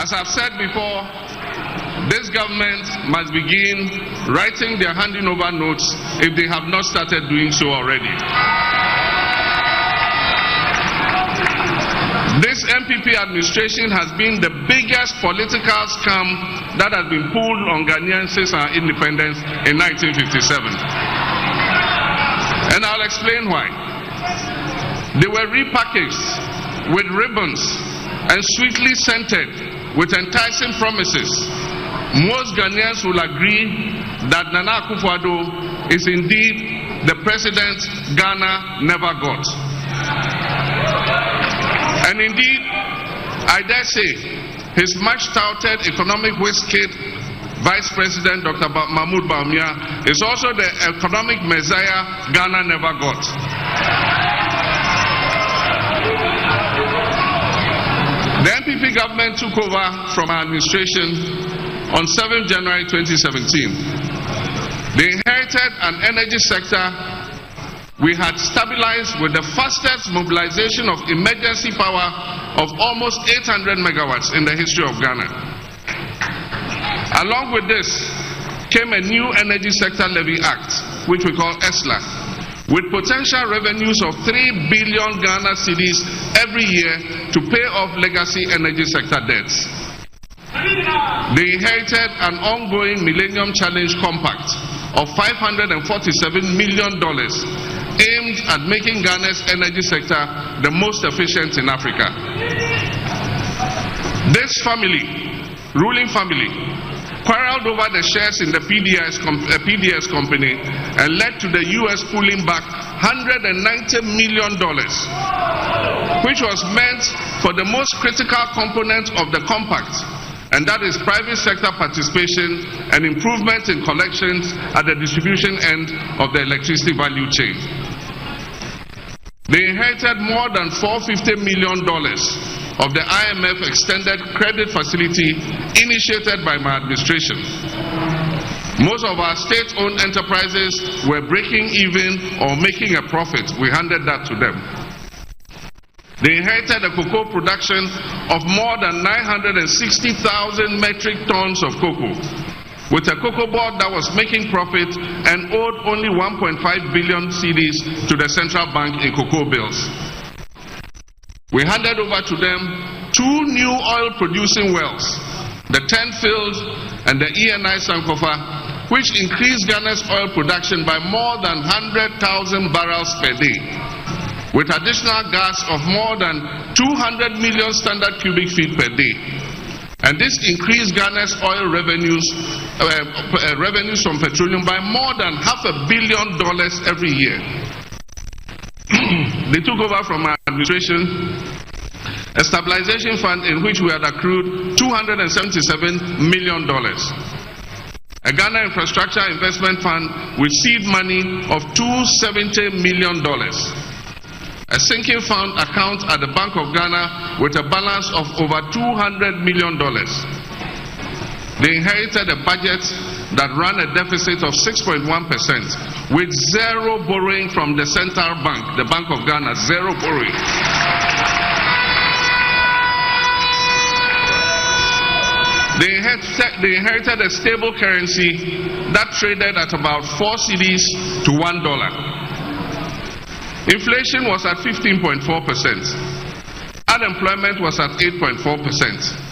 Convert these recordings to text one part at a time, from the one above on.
As I've said before, this government must begin writing their handing over notes if they have not started doing so already. This MPP administration has been the biggest political scam that has been pulled on Ghanaians since our independence in 1957. And I'll explain why. They were repackaged with ribbons and sweetly scented with enticing promises. Most Ghanaians will agree that Nana Akufo-Addo is indeed the president Ghana never got. And indeed, I dare say, his much-touted economic whiz-kid, Vice President Dr. Mahmoud Bawumia, is also the economic messiah Ghana never got. The NPP government took over from our administration on 7th January 2017. They inherited an energy sector we had stabilized with the fastest mobilization of emergency power of almost 800 megawatts in the history of Ghana. Along with this came a new Energy Sector Levy Act, which we call ESLA, with potential revenues of 3 billion Ghana cedis every year to pay off legacy energy sector debts. They inherited an ongoing Millennium Challenge Compact of $547 million aimed at making Ghana's energy sector the most efficient in Africa. This family, ruling family, quarreled over the shares in the PDS company and led to the US pulling back $190 million, which was meant for the most critical component of the compact, and that is private sector participation and improvement in collections at the distribution end of the electricity value chain. They inherited more than $450 million of the IMF extended credit facility initiated by my administration. Most of our state-owned enterprises were breaking even or making a profit. We handed that to them. They inherited a cocoa production of more than 960,000 metric tons of cocoa, with a cocoa board that was making profit and owed only 1.5 billion cedis to the central bank in cocoa bills. We handed over to them 2 new oil-producing wells, the 10 Field and the ENI Sankofa, which increased Ghana's oil production by more than 100,000 barrels per day, with additional gas of more than 200 million standard cubic feet per day. And this increased Ghana's oil revenues from petroleum by more than $500 million every year. They took over from our administration a stabilization fund in which we had accrued $277 million. A Ghana Infrastructure Investment Fund with seed money of $270 million. A sinking fund account at the Bank of Ghana with a balance of over $200 million. They inherited a budget that ran a deficit of 6.1% with zero borrowing from the central bank, the Bank of Ghana, zero borrowing. They inherited a stable currency that traded at about 4 cedis to $1. Inflation was at 15.4%. Unemployment was at 8.4%.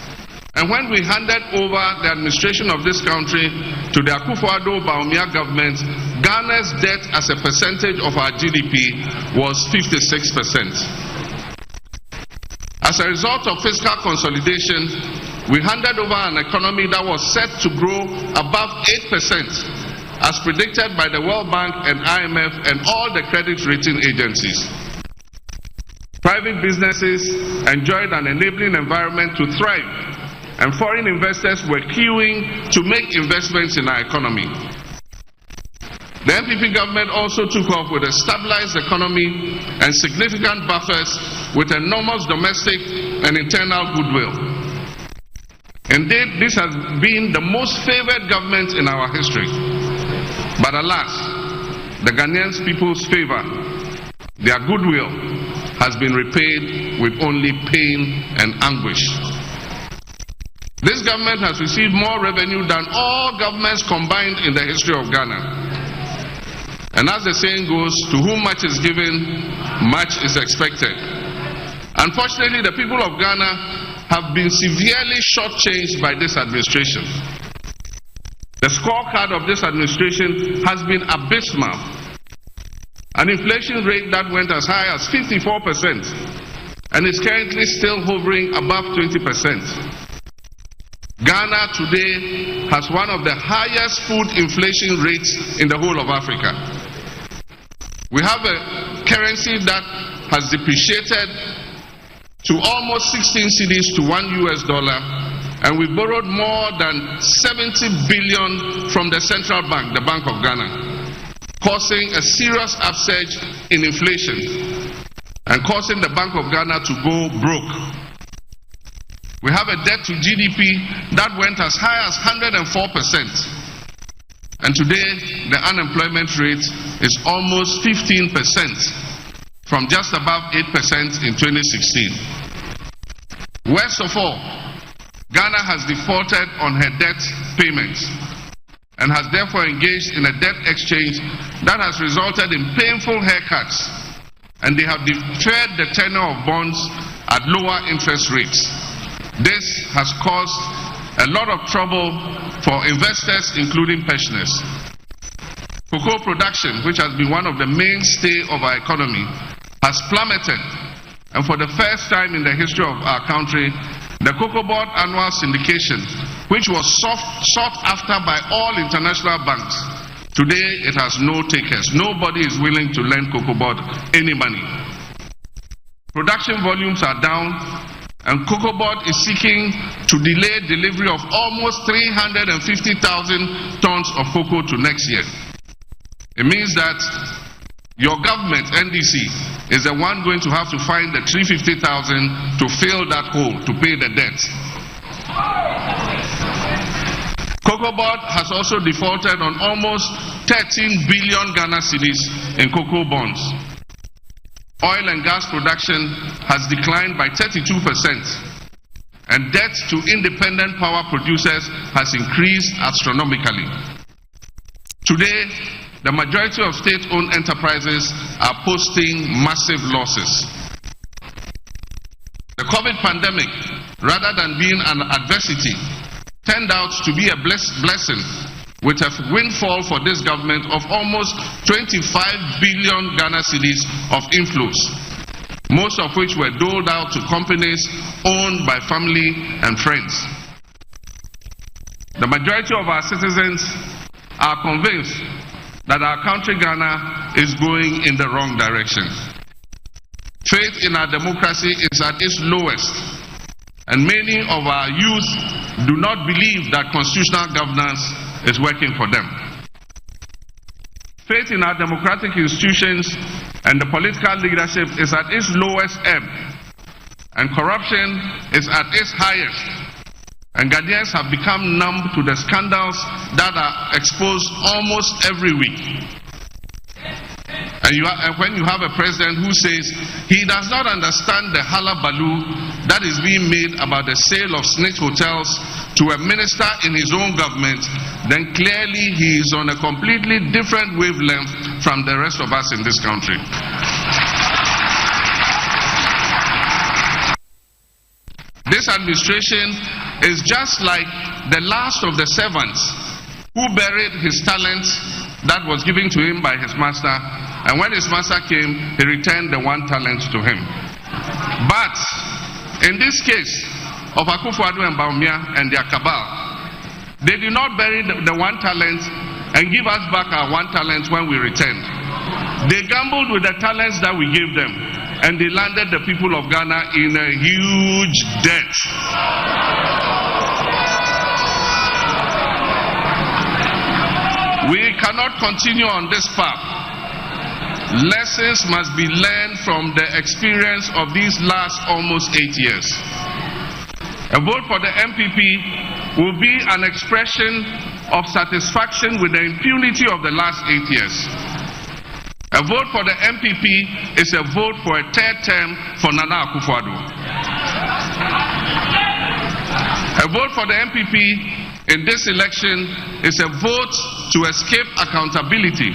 And when we handed over the administration of this country to the Akufo-Addo-Bawumia government, Ghana's debt as a percentage of our GDP was 56%. As a result of fiscal consolidation, we handed over an economy that was set to grow above 8%. As predicted by the World Bank and IMF and all the credit rating agencies. Private businesses enjoyed an enabling environment to thrive, and foreign investors were queuing to make investments in our economy. The NPP government also took off with a stabilized economy and significant buffers with enormous domestic and internal goodwill. Indeed, this has been the most favored government in our history. But alas, the Ghanaian people's favor, their goodwill, has been repaid with only pain and anguish. This government has received more revenue than all governments combined in the history of Ghana. And as the saying goes, to whom much is given, much is expected. Unfortunately, the people of Ghana have been severely shortchanged by this administration. The scorecard of this administration has been abysmal. An inflation rate that went as high as 54% and is currently still hovering above 20%. Ghana today has one of the highest food inflation rates in the whole of Africa. We have a currency that has depreciated to almost 16 cedis to $1, and we borrowed more than 70 billion from the central bank, the Bank of Ghana, causing a serious upsurge in inflation and causing the Bank of Ghana to go broke. We have a debt to GDP that went as high as 104%. And today, the unemployment rate is almost 15%, from just above 8% in 2016. Worst of all, Ghana has defaulted on her debt payments and has therefore engaged in a debt exchange that has resulted in painful haircuts, and they have deferred the tenure of bonds at lower interest rates. This has caused a lot of trouble for investors, including pensioners. Cocoa production, which has been one of the mainstays of our economy, has plummeted, and for the first time in the history of our country, the Cocoa Board annual syndication, which was sought after by all international banks, today it has no takers. Nobody is willing to lend Cocoa Board any money. Production volumes are down, and Cocoa Board is seeking to delay delivery of almost 350,000 tons of cocoa to next year. It means that your government, NDC, is the one going to have to find the 350,000 to fill that hole, to pay the debt. Cocoa Board has also defaulted on almost 13 billion Ghana cedis in cocoa bonds. Oil and gas production has declined by 32%, and debt to independent power producers has increased astronomically. Today, the majority of state-owned enterprises are posting massive losses. The COVID pandemic, rather than being an adversity, turned out to be a blessing, with a windfall for this government of almost 25 billion Ghana cedis of inflows, most of which were doled out to companies owned by family and friends. The majority of our citizens are convinced that our country Ghana is going in the wrong direction. Faith in our democracy is at its lowest, and many of our youth do not believe that constitutional governance is working for them. Faith in our democratic institutions and the political leadership is at its lowest ebb, and corruption is at its highest. And Ghanaians have become numb to the scandals that are exposed almost every week. And when you have a president who says he does not understand the hullabaloo that is being made about the sale of snitch hotels to a minister in his own government, then clearly he is on a completely different wavelength from the rest of us in this country. This administration is just like the last of the servants who buried his talents that was given to him by his master, and when his master came, he returned the one talent to him. But in this case of Akufo-Addo and Bawumia and their cabal, they did not bury the one talent and give us back our one talent when we returned. They gambled with the talents that we gave them, and they landed the people of Ghana in a huge debt. We cannot continue on this path. Lessons must be learned from the experience of these last almost 8 years. A vote for the MPP will be an expression of satisfaction with the impunity of the last 8 years. A vote for the MPP is a vote for a third term for Nana Akufo-Addo. A A vote for the MPP in this election is a vote to escape accountability.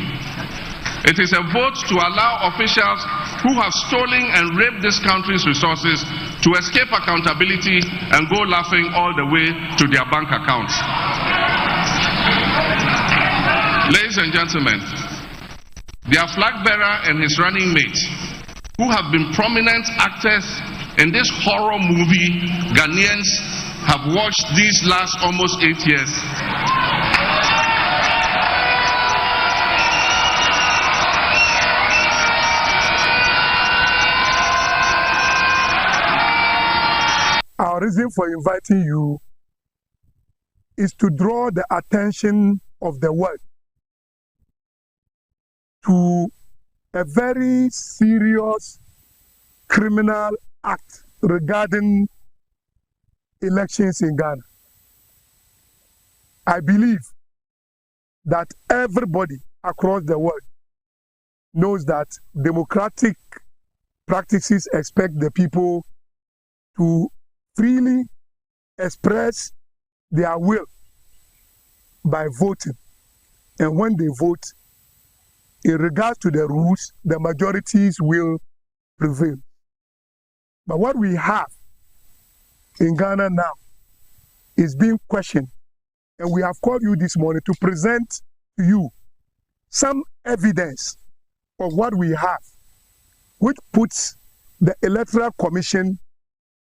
It is a vote to allow officials who have stolen and raped this country's resources to escape accountability and go laughing all the way to their bank accounts. Ladies and gentlemen, their flag bearer and his running mate, who have been prominent actors in this horror movie Ghanaians have watched these last almost 8 years, our reason for inviting you is to draw the attention of the world to a very serious criminal act regarding elections in Ghana. I believe that everybody across the world knows that democratic practices expect the people to freely express their will by voting. And when they vote, in regards to the rules, the majorities will prevail. But what we have in Ghana now is being questioned. And we have called you this morning to present to you some evidence of what we have, which puts the Electoral Commission,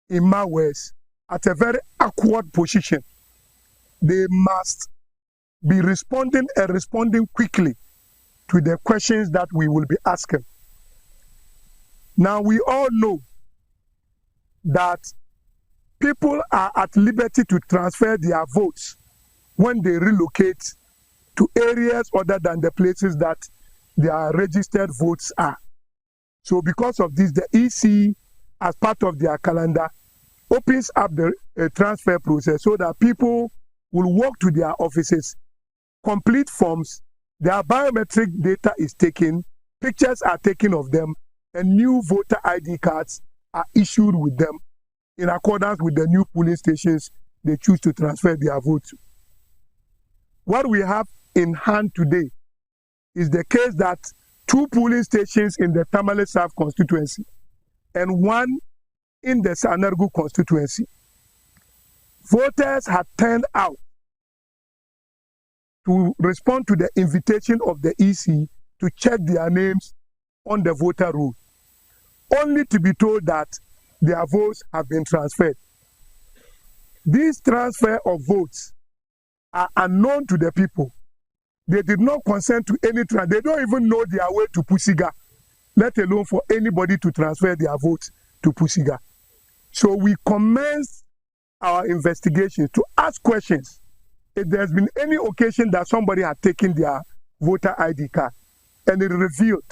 in my words, at a very awkward position. They must be responding and responding quickly to the questions that we will be asking. Now, we all know that people are at liberty to transfer their votes when they relocate to areas other than the places that their registered votes are. So because of this, the EC, as part of their calendar, opens up the transfer process so that people will walk to their offices, complete forms, their biometric data is taken, pictures are taken of them, and new voter ID cards are issued with them in accordance with the new polling stations they choose to transfer their vote to. What we have in hand today is the case that 2 polling stations in the Tamale South constituency and 1 in the Sanargu constituency, voters had turned out to respond to the invitation of the EC to check their names on the voter roll, only to be told that their votes have been transferred. This transfer of votes are unknown to the people. They did not consent to any transfer. They don't even know their way to Pusiga, let alone for anybody to transfer their votes to Pusiga. So we commenced our investigations to ask questions if there's been any occasion that somebody had taken their voter ID card, and it revealed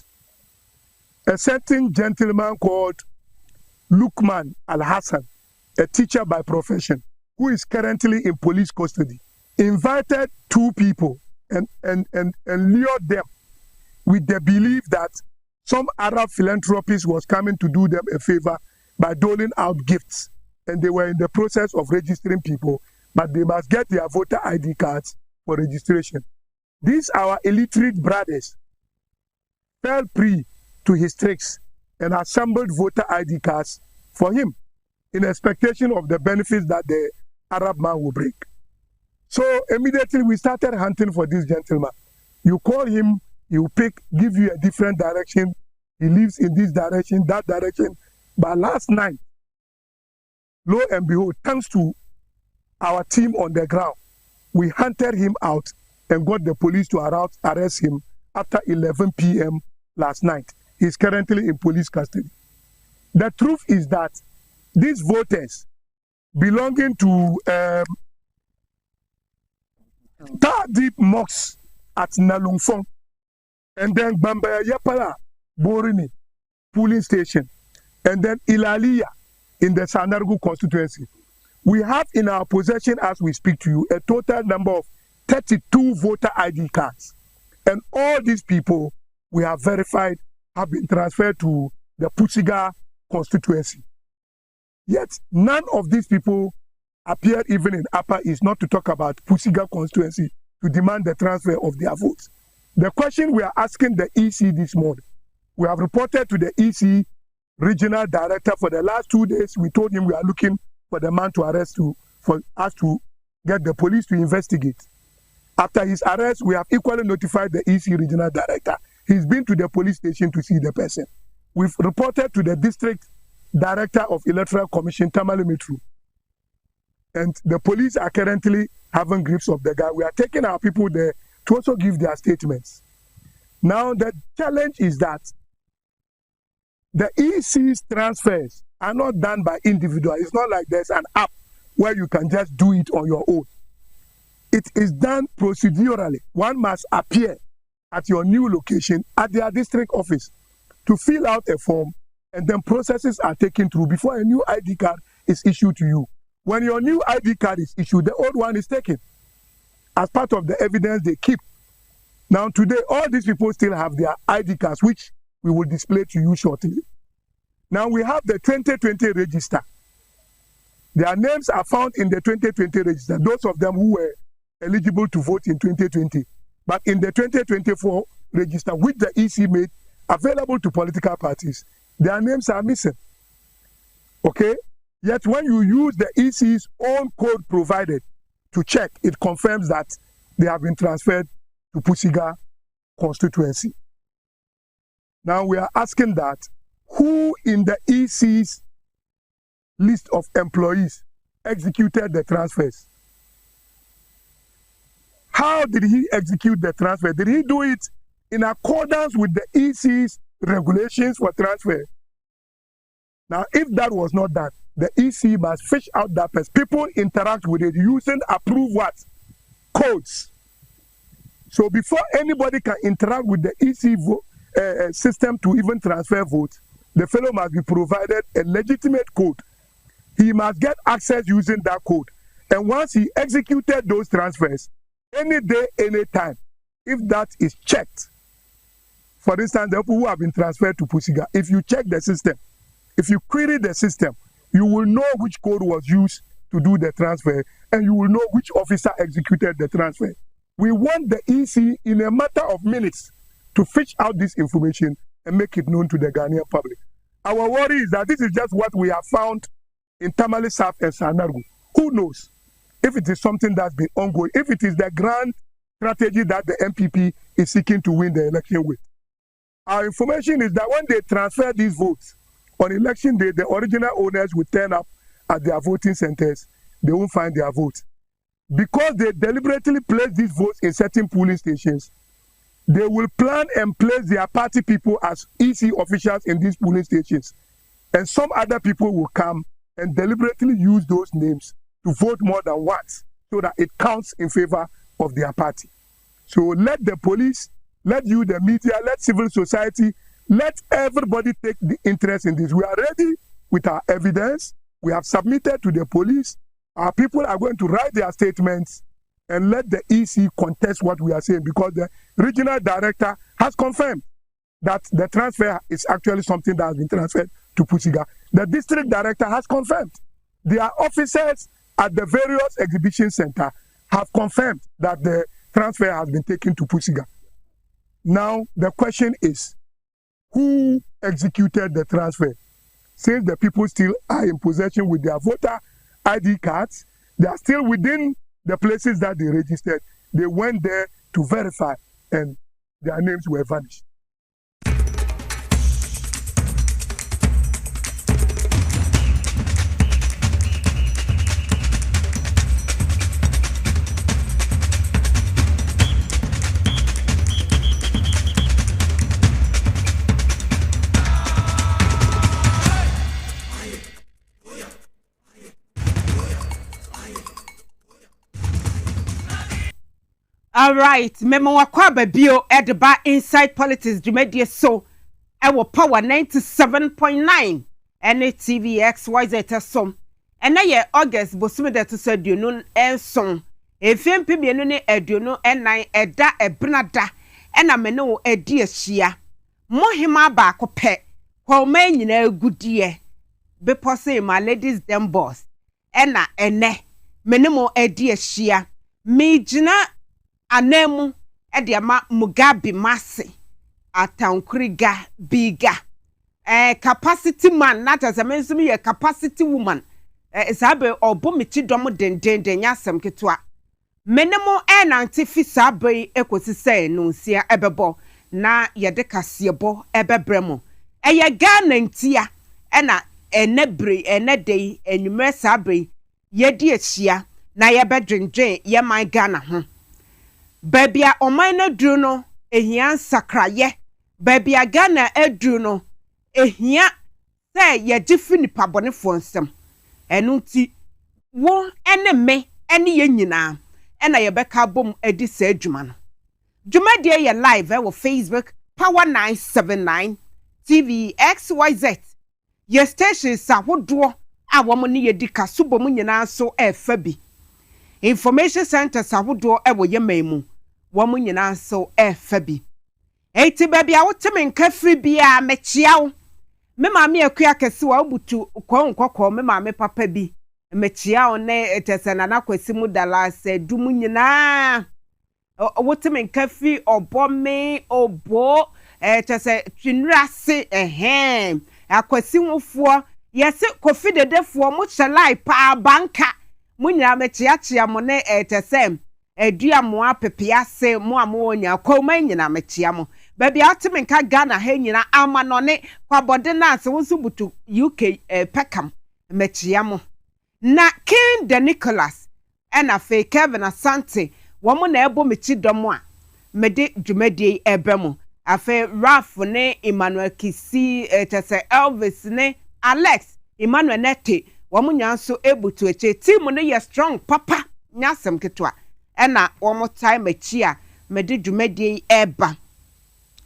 a certain gentleman called Lukman Al-Hassan, a teacher by profession, who is currently in police custody, invited 2 people and lured them with the belief that some Arab philanthropist was coming to do them a favor by doling out gifts. And they were in the process of registering people, but they must get their voter ID cards for registration. These our illiterate brothers fell prey to his tricks and assembled voter ID cards for him in expectation of the benefits that the Arab man will bring. So immediately we started hunting for this gentleman. You call him, he will pick, give you a different direction. He lives in this direction, that direction. But last night, lo and behold, thanks to our team on the ground, we hunted him out and got the police to arrest him after 11 p.m. last night. He's currently in police custody. The truth is that these voters belonging to Deep Mosque at Nalungfong and then Bambaya Yapala Borini polling station and then Ilalia in the Sanargu constituency. We have in our possession, as we speak to you, a total number of 32 voter ID cards. And all these people we have verified have been transferred to the Pusiga constituency. Yet none of these people appeared even in Upper East, not to talk about Pusiga constituency, to demand the transfer of their votes. The question we are asking the EC this morning, we have reported to the EC regional director for the last 2 days. We told him we are looking for the man to arrest, for us to get the police to investigate. After his arrest, we have equally notified the EC regional director. He's been to the police station to see the person. We've reported to the district director of Electoral Commission, Tamale Metro. And the police are currently having grips of the guy. We are taking our people there to also give their statements. Now, the challenge is that the EC's transfers are not done by individuals. It's not like there's an app where you can just do it on your own. It is done procedurally. One must appear at your new location at their district office to fill out a form, and then processes are taken through before a new ID card is issued to you. When your new ID card is issued, the old one is taken as part of the evidence they keep. Now today, all these people still have their ID cards, which we will display to you shortly. Now we have the 2020 register. Their names are found in the 2020 register, those of them who were eligible to vote in 2020. But in the 2024 register, which the EC made available to political parties, their names are missing. Okay? Yet when you use the EC's own code provided to check, it confirms that they have been transferred to Pusiga constituency. Now we are asking that who in the EC's list of employees executed the transfers? How did he execute the transfer? Did he do it in accordance with the EC's regulations for transfer? Now, if that was not done, the EC must fish out that person. People interact with it using approved what? Codes. So before anybody can interact with the EC system to even transfer votes, the fellow must be provided a legitimate code. He must get access using that code. And once he executed those transfers, any day, any time, if that is checked, for instance, the people who have been transferred to Pusiga, if you check the system, if you query the system, you will know which code was used to do the transfer, and you will know which officer executed the transfer. We want the EC in a matter of minutes to fish out this information and make it known to the Ghanaian public. Our worry is that this is just what we have found in Tamale South and Sanaru. Who knows if it is something that's been ongoing, if it is the grand strategy that the MPP is seeking to win the election with. Our information is that when they transfer these votes, on election day, the original owners will turn up at their voting centers. They won't find their votes. Because they deliberately place these votes in certain polling stations, they will plan and place their party people as EC officials in these polling stations. And some other people will come and deliberately use those names to vote more than once so that it counts in favor of their party. So let the police, let you, the media, let civil society, let everybody take the interest in this. We are ready with our evidence. We have submitted to the police. Our people are going to write their statements and let the EC contest what we are saying, because the regional director has confirmed that the transfer is actually something that has been transferred to Pusiga. The district director has confirmed. Their officers at the various exhibition centers have confirmed that the transfer has been taken to Pusiga. Now, the question is, who executed the transfer? Since the people still are in possession with their voter ID cards, they are still within the places that they registered. They went there to verify, and their names were vanished. All right, memo wakwa babio edeba inside politics dwumadie so ewo power 97.9 ene TVX YZ som ene ye August bosume de to say duonu enson efempe bienu ne aduonu enan eda ebnada ena mene wo edi ahia mohima ba akopɛ kwa nyina agudie Beposohemaa ladies dem boss ena ene menemo edi ehia me gina anemu edi ama Mugabe Mase atankriga biga capacity man not as a mention me a capacity woman sabe obo meti dom den yasem ketwa menemo nantifi sabe ekosi se no sia ebebo na yede kasebo ebebremo eye Ghana ntia na enebre enedei enwumre sabe yedi ehia na yebedwendwen ye man Ghana ho babia oman na duru no ehia sakraye babia Ghana eduru no ehia se ye fi nipa bonefo nsem enu ti wo ene me ene ye nyina ena ye beka bom edi sa adwuma no dwuma de ye live wo Facebook Power 979 TV XYZ ye station sa hodo a wo mo ne ye di kaso bom nyina so efa bi information center sa hodo e wo ye memu wo mo nyina so efa bi eti baby a woteme nka free bia mechiawo me maame akua kese wa obutu konkoko me maame papa bi mechiawo ne etesena na kwasi mu dala se dum nyina woteme nka free obome obo etese twinura se akwasi nwofo yese kofi dedefo mo chelai pa banka mu nyina mechiachia mo ne etese edua mo apepia se mo amonya kwoma nyina mechia mo baby atime nka Ghana ha nyina ama no ne kwabode na ase wonso butu UK pekam mechia mo na King de Nicholas ena fe Kevin Asante wo na ebo mechi dom a mede dwumadie ebemo afe Raf ne Emmanuel Kisi etese Elvis ne Alex Emmanuel Nete wo nyanso ebutu eche team ne ye strong papa nyasem ketwa ena wo time mechi a mede dwumadie eba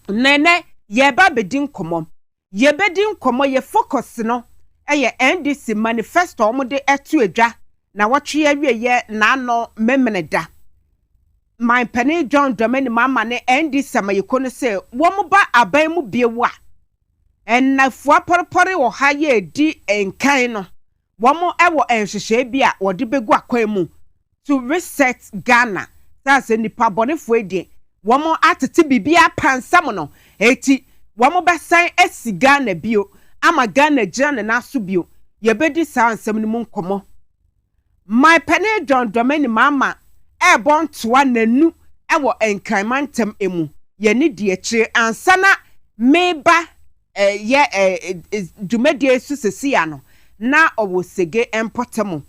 nene yeba bedin komo yebedin komo ye focus no eye NDC manifesto omode etu edwa na wotwe awie ye na no memeneda my penny John Dramani mama ne NDC mayiko no se wo ba aban mu biewa ennafu aporpore wo ha ye di enkan no wo ewo enhwehwe bia wode begu akwan mu to reset Ghana that's nipa bonefo edie womo atete bibia pansam no eti womo besan esi Ghana bio ama Ghana gina na so bio yebedi sa ansam ni mu nkomo my penny John Dramani mama e bon toa nanu ewo enkramantem emu ye ni die kire ansana meba dwumadie susisia no na owo sege empotemo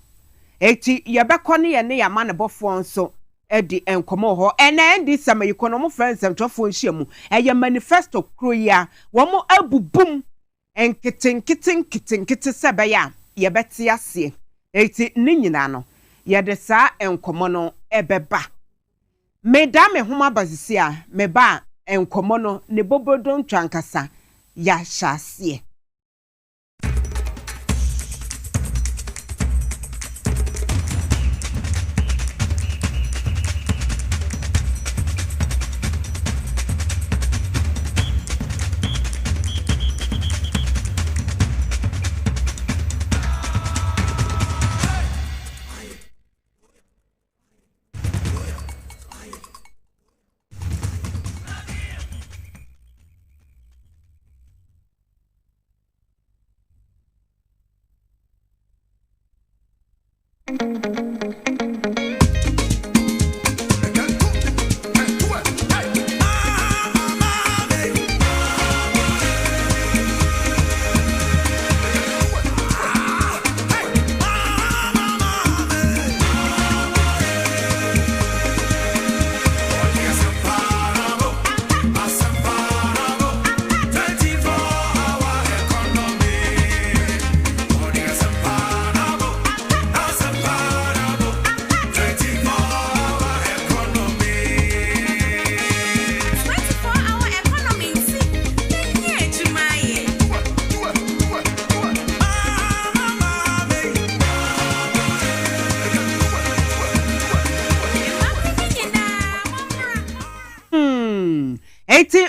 eti yebekọ ne ye ne yama ne bofo nso edi enkomo ho ena ndi sama economy friends entofo nhyiamu eye manifesto kroya wo mo abubum enkete sebeya ye beti ase eti ne nyina no ye de sa enkomo no ebeba medame homa bazisi a meba enkomo no ne bobodo ntwankasa ya hyase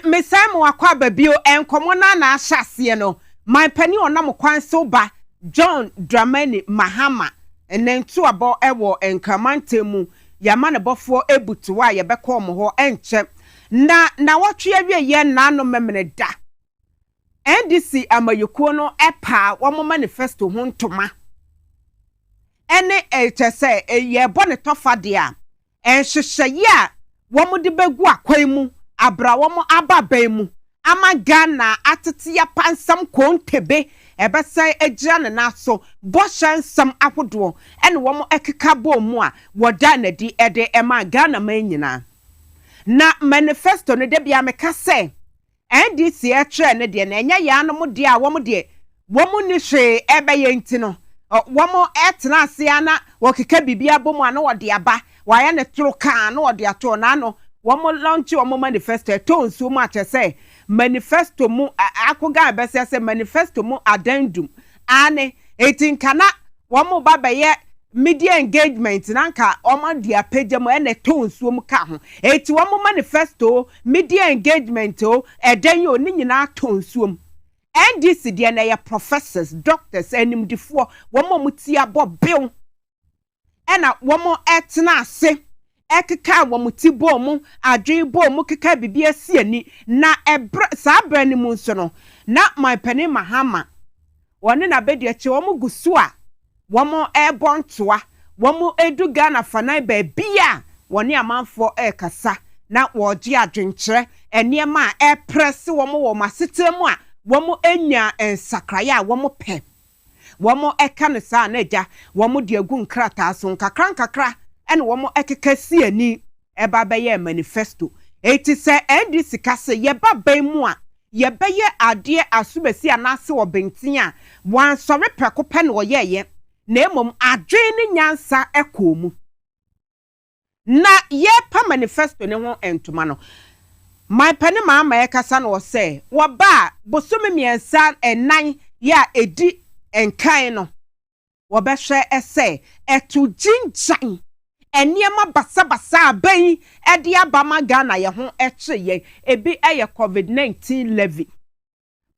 mesamo akwa babio enkomo na ahyase no my penny onam kwan so ba John Dramani Mahama nentu abo ewo enkramantemu yama ne bofo ebutuwa yebekọ mo ho enche na wotwe awie ye nano memene da NDC amayekuo no epa wo manifesto ho ntoma ene etese ye bone tofa de a enhyehyeye a wo de begu akwan mu abra wo ababan mu ama Ghana atete ya pansam kontebe ebesai egira ne naso boshan sam ahodo ene wo ekeka bo mu a woda na di ede ema Ghana man nyina na manifesto ne de bia meka se NDC etre ne de na enya ya no mo de a wo mo de wo mo ni hwe ebeye ntino wo mo etena ase ana wo keka bibia bo mu ana wo de aba wa ya ne tro kan na wo de ato na no wo mo launch wo mo manifesto to nsu mu atese manifesto mu akoga bese se manifesto mu addendum ane etinkana wo mo babaye media engagement nanka oma dia page mo ene to nsuo mu ka ho eti wo mo manifesto media engagement o eden yo ni nyina to nsuo mu NDC dia na ya professors doctors enimdifo wo mo mutia bobil ena wo mo etna ase ekeka wo muti bo mu adwen bo mu keka bibia siani na sa brani mu nso no na my penny mahama woni na bedi eche wo mu gusu a wo mo ebontoa wo mo edu Ghana fanai ba bia woni amanfo ekasa na wo gi adwenkyere eniema press wo mo wo masetemu a wo mo enya ensakraya wo mo pe wo mo eka no sa na eja wo mo de agu nkrata so nkakra ene wo mo ekeka siani eba beye manifesto eti se NDC kase ye ba ban mu a ye beye ade asubesi anase wo bentin a wan sore preko pe no ye na emom adwen ni nyansa ekomu na ye pa manifesto ne ho entoma no my penny mama ekasa no say wo ba bosome miensa enan ya edi enkan no wo be hwe ese etu jinjan eniema basa aban ede abama Ghana ye ho ye ebi eye COVID-19 levy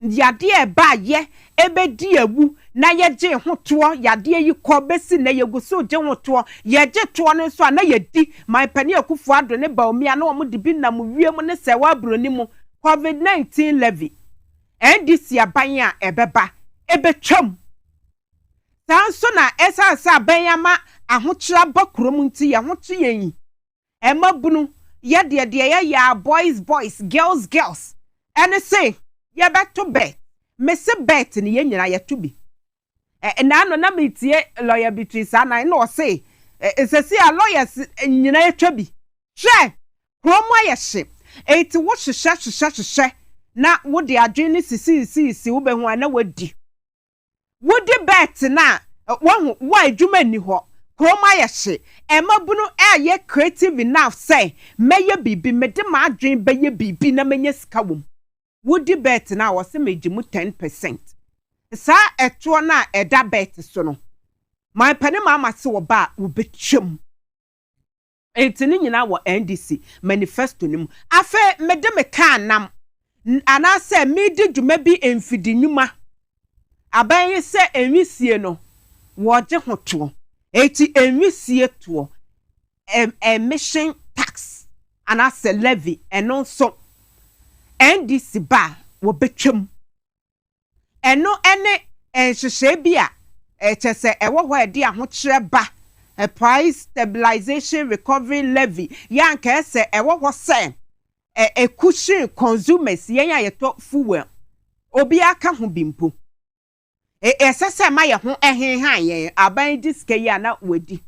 yade e ba ye ebedi ewu na ye je ho to yade yi ko besi na ye guso je ho to ye je to no so na ye di my pani akufu ado ne ba omi na omo de bi na mu wiem ne se wa broni mu COVID-19 levy NDC aban a ebeba ebetwam sanso na esasa aban ama ahokyra bakrom nti ye ho to yen emabunu ye de ya boys girls and say ye beto bet mese bet ni ye nyina ye to bi na no na metie lawyer Beatrice ana no say esesi a lawyers nyina ye twa bi hwe kromo ye hye eti wo hye na wo de adwen ni sisi wo be ho ana wadi bet na wo adwuma ni ho kromo ye hye emabunu ye creative enough say meye bibi mede ma adwen beye bibi na menye sika wom would bet na was a mejimu 10%. Sa eto na eda bet so no. My penny mama se wo ba wo betwem. Entini nyina wo NDC manifesto nim. Afe mede me kan nam. Ana se me di dwuma bi emfidi nyuma. Aban se enwisie no wo je hoto. Eti enwisie to emission tax ana se levy eno so NDC ba wo betwem eno ene enhyehyɛ bi a etese ewo ho ede ahokyere ba a price stabilization recovery levy yanka ese ewo ho se cushion consumers yen ayeto fuel obi aka ho bimpo esese ma ye ho ehenhan yen aban diske ya na wadi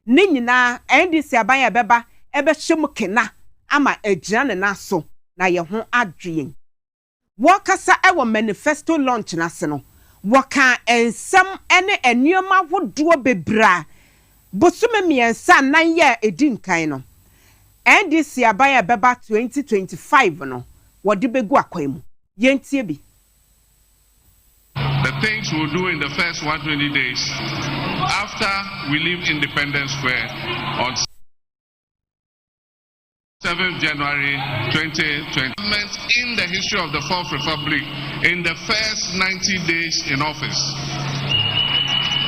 ni nyina NDC aban ya beba ebe hyem kena ama agyina ne naso na ye ho adwen wakasa ewo manifesto launch na se no waka ensam ene enuoma hodo bebra bosume miensa nan ye edinkan no NDC abaya beba 2025 no wodi begu akwam yentie bi. The things we'll do in the first 120 days after we leave Independence Square on 7th January 2020. In the history of the Fourth Republic, in the first 90 days in office.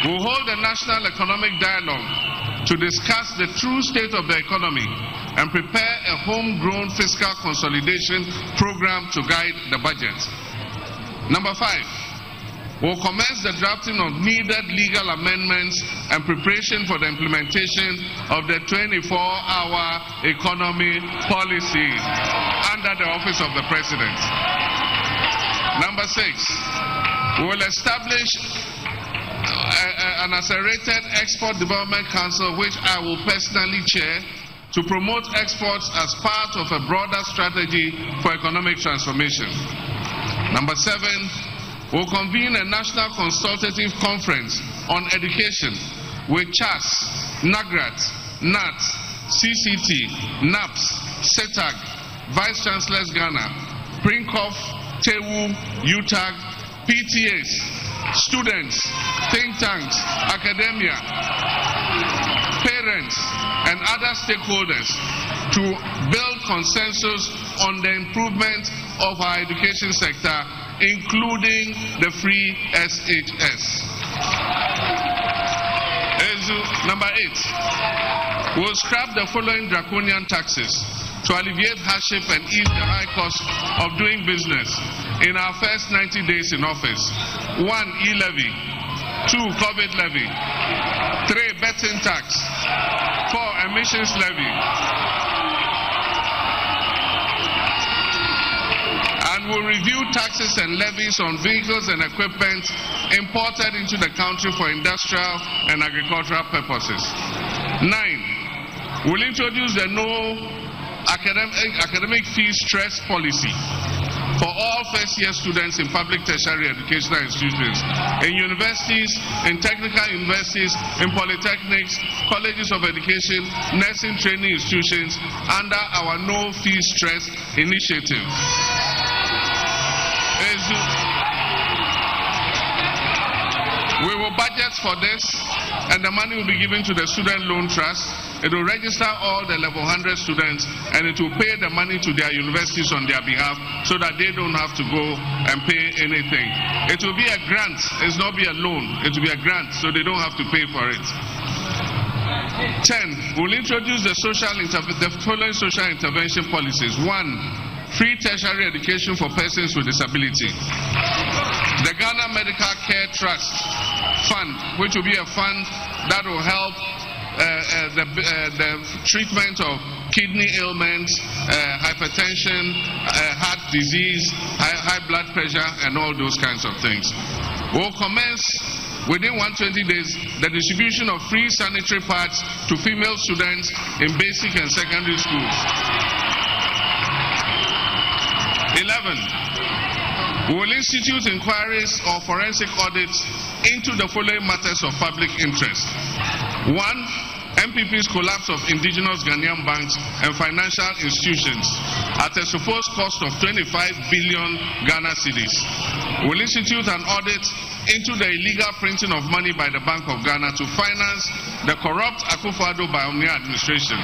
We'll hold a national economic dialogue to discuss the true state of the economy and prepare a homegrown fiscal consolidation program to guide the budget. Number 5, we'll commence the drafting of needed legal amendments and preparation for the implementation of the 24-hour economy policy under the office of the President. Number 6, we will establish an accelerated export development council, which I will personally chair, to promote exports as part of a broader strategy for economic transformation. Number 7, we'll convene a national consultative conference on education with CHAS, NAGRAT, NAT, CCT, NAPS, CETAG, Vice Chancellors Ghana, PRINCOF, TEWU, UTAG, PTAs, students, think tanks, academia, parents, and other stakeholders to build consensus on the improvement of our education sector, including the free SHS. Number 8, we'll scrap the following draconian taxes to alleviate hardship and ease the high cost of doing business in our first 90 days in office. 1, e-levy. 2, COVID levy. 3, betting tax. 4, emissions levy. And we'll review taxes and levies on vehicles and equipment imported into the country for industrial and agricultural purposes. 9, we'll introduce the no academic fee stress policy for all first-year students in public tertiary educational institutions, in universities, in technical universities, in polytechnics, colleges of education, nursing training institutions, under our no-fee stress initiative. We will budget for this, and the money will be given to the Student Loan Trust. It will register all the level 100 students, and it will pay the money to their universities on their behalf so that they don't have to go and pay anything. It will be a grant. It's not be a loan. It will be a grant, so they don't have to pay for it. 10, we'll introduce the following social intervention policies. 1, free tertiary education for persons with disability. The Ghana Medical Care Trust Fund, which will be a fund that will help the treatment of kidney ailments, hypertension, heart disease, high blood pressure, and all those kinds of things. We'll commence within 120 days the distribution of free sanitary pads to female students in basic and secondary schools. 11, we will institute inquiries or forensic audits into the following matters of public interest. 1, MPP's collapse of indigenous Ghanaian banks and financial institutions at a supposed cost of 25 billion Ghana cedis. We'll institute an audit into the illegal printing of money by the Bank of Ghana to finance the corrupt Akufo-Addo Bawumia administration.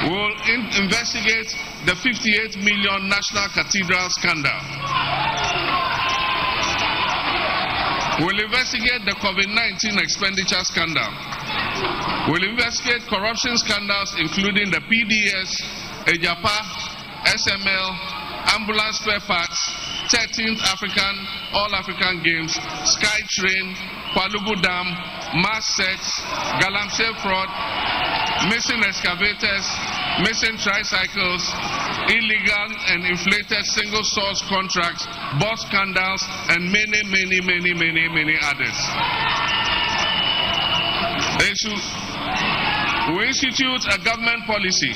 We'll investigate the 58 million National Cathedral scandal. We'll investigate the COVID-19 expenditure scandal. We'll investigate corruption scandals including the PDS, Ejapa, SML, ambulance spare parts, 13th All-African Games, SkyTrain, Kwalugu Dam, mass sets, Galamsey fraud, missing excavators, missing tricycles, illegal and inflated single source contracts, bus scandals, and many others. We institute a government policy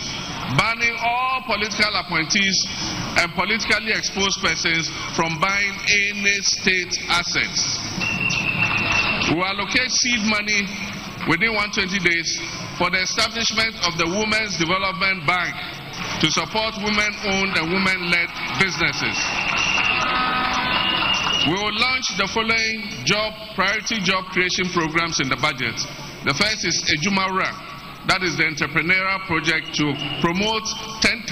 banning all political appointees and politically exposed persons from buying any state assets. We allocate seed money within 120 days for the establishment of the Women's Development Bank to support women-owned and women-led businesses. We will launch the following priority job creation programs in the budget. The first is Ejumawura, that is the entrepreneurial project to promote 10,000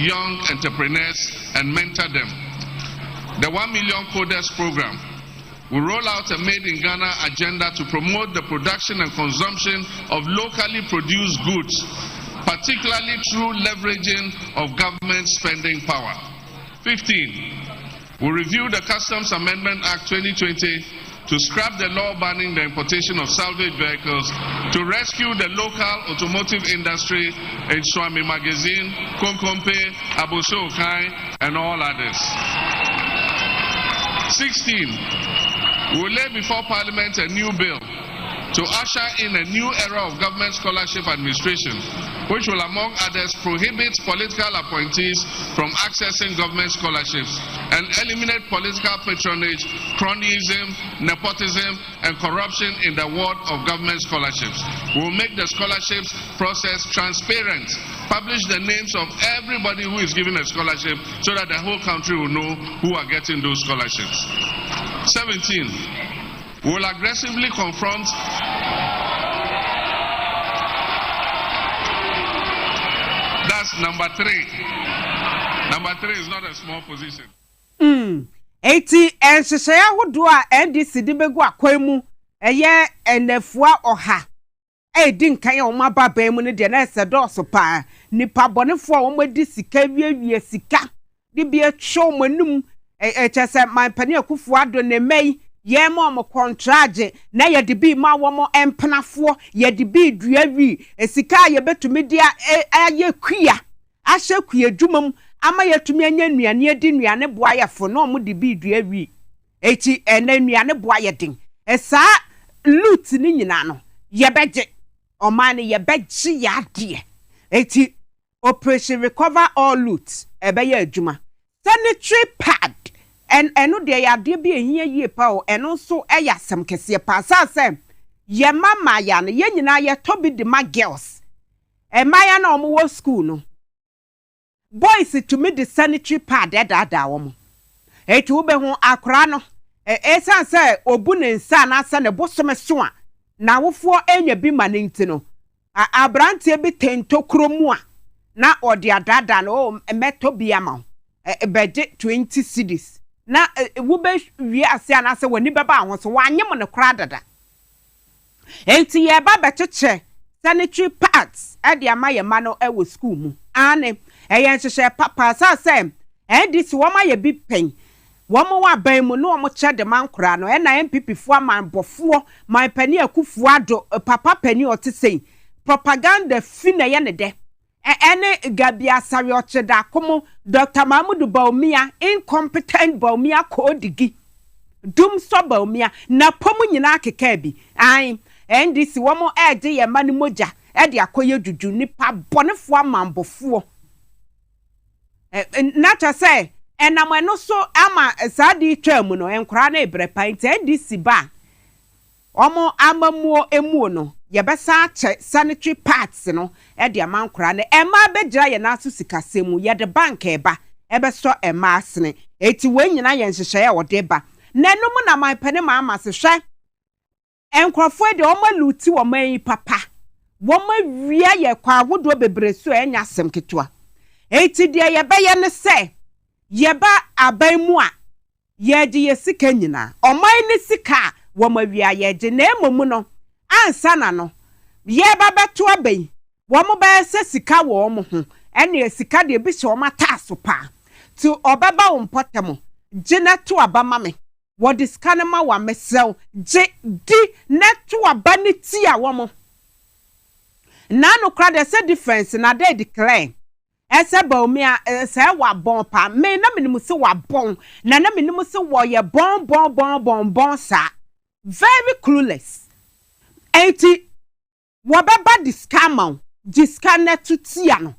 young entrepreneurs and mentor them. The 1 million coders program, We roll out a Made in Ghana agenda to promote the production and consumption of locally produced goods, particularly through leveraging of government spending power. 15. We review the Customs Amendment Act 2020 to scrap the law banning the importation of salvage vehicles, to rescue the local automotive industry in Swami Magazine, Konkompe, Beposohemaa, and all others. 16. We will lay before Parliament a new bill to usher in a new era of government scholarship administration, which will, among others, prohibit political appointees from accessing government scholarships and eliminate political patronage, cronyism, nepotism, and corruption in the award of government scholarships. We will make the scholarships process transparent, publish the names of everybody who is given a scholarship so that the whole country will know who are getting those scholarships. 17. We will aggressively confront that's number 3. Number 3 is not a small position. 80 and Shaya would do a NDC Dibegu Aquemu, a year and a four or ha. A didn't carry on my babemuni, the next a dorso pa, Nipa Bonifor, with this Sicavia, Sika, the beer show manum, a chess at my pania kufuado ne may. Ye mo contraje na ye de bi ma wo mo empenafo ye de bi duawi esika ye betumi dia aye kua ahye kua dwumam ama ye tumi anya nuane edi nuane boa ye fo no mo de bi duawi echi ena nuane boa ye den esa loot ni nyina no ye beje o man ye beje ya de echi operation recover all loot ebe ye adwuma sanitary pad eno de ya de bi ehia yie pa o eno so eya sem kese pa sa sem ye mama ya no ye nyina ye tobi de ma girls maya na omo wo school no boys to me the sanitary pad da wo mo etu be ho akra no esan se obu ne nsa na asa ne bosome so a na wofo enya bi ma ne nti no abrante bi tento kromu a na ode adada no meto bi ama bede 20 cedis na wube wi ase anase wani beba ho so wanye mo ne kra dada enti ye ba becheche sanitary pads e de amaye ma no e wo school mu ane eye nhehye papa sa sem this wo ma ye bi pen wo mo wa ban mu no wo mo che de man kra no e na MPP fo man bofo man pani akufu ado papa pani otesei propaganda fi na ye ne de ene gabia sari ocheda komo Dr. Mahmoud Baumia incompetent Baumia kodigi dum so Baumia na pomu nyina keka bi ai ndisi womo ede ye mani moja ede akoye juju nipa bonefo amambofo na cha say enam eno so ama sadi twam no enkora na ebrepa nti ndisi ba omo amamuo emu no yebesa che sanitary pads no e de amankora na ema begira ye na so sikasemu ye de bank eba ebeso ema asene eti wenyina ye nhehye ya wode ba nanum na my pene ma amase hwe enkrofo de omaluti wo man papa wo ma wia ye kwa wodo bebreso enya asem ketwa eti de ye be ye ne se ye ba aban mu a ye de ye sika nyina oman ne sika wo ma wia ye de na emomu no ansa na no ye ba beto abai wo mo ba se sika wo mo ho ene sika de bi se o mata so pa ti obaba wo mpotemo gina to abama me wo diskane ma wa mesel je di neto aba ne ti a wo mo na no kra de se difference na de declare ese ba omi a se wa bon pa me na menimu se wa bon na menimu se wo ye bon sa very clueless enti wababa discount discount to tia no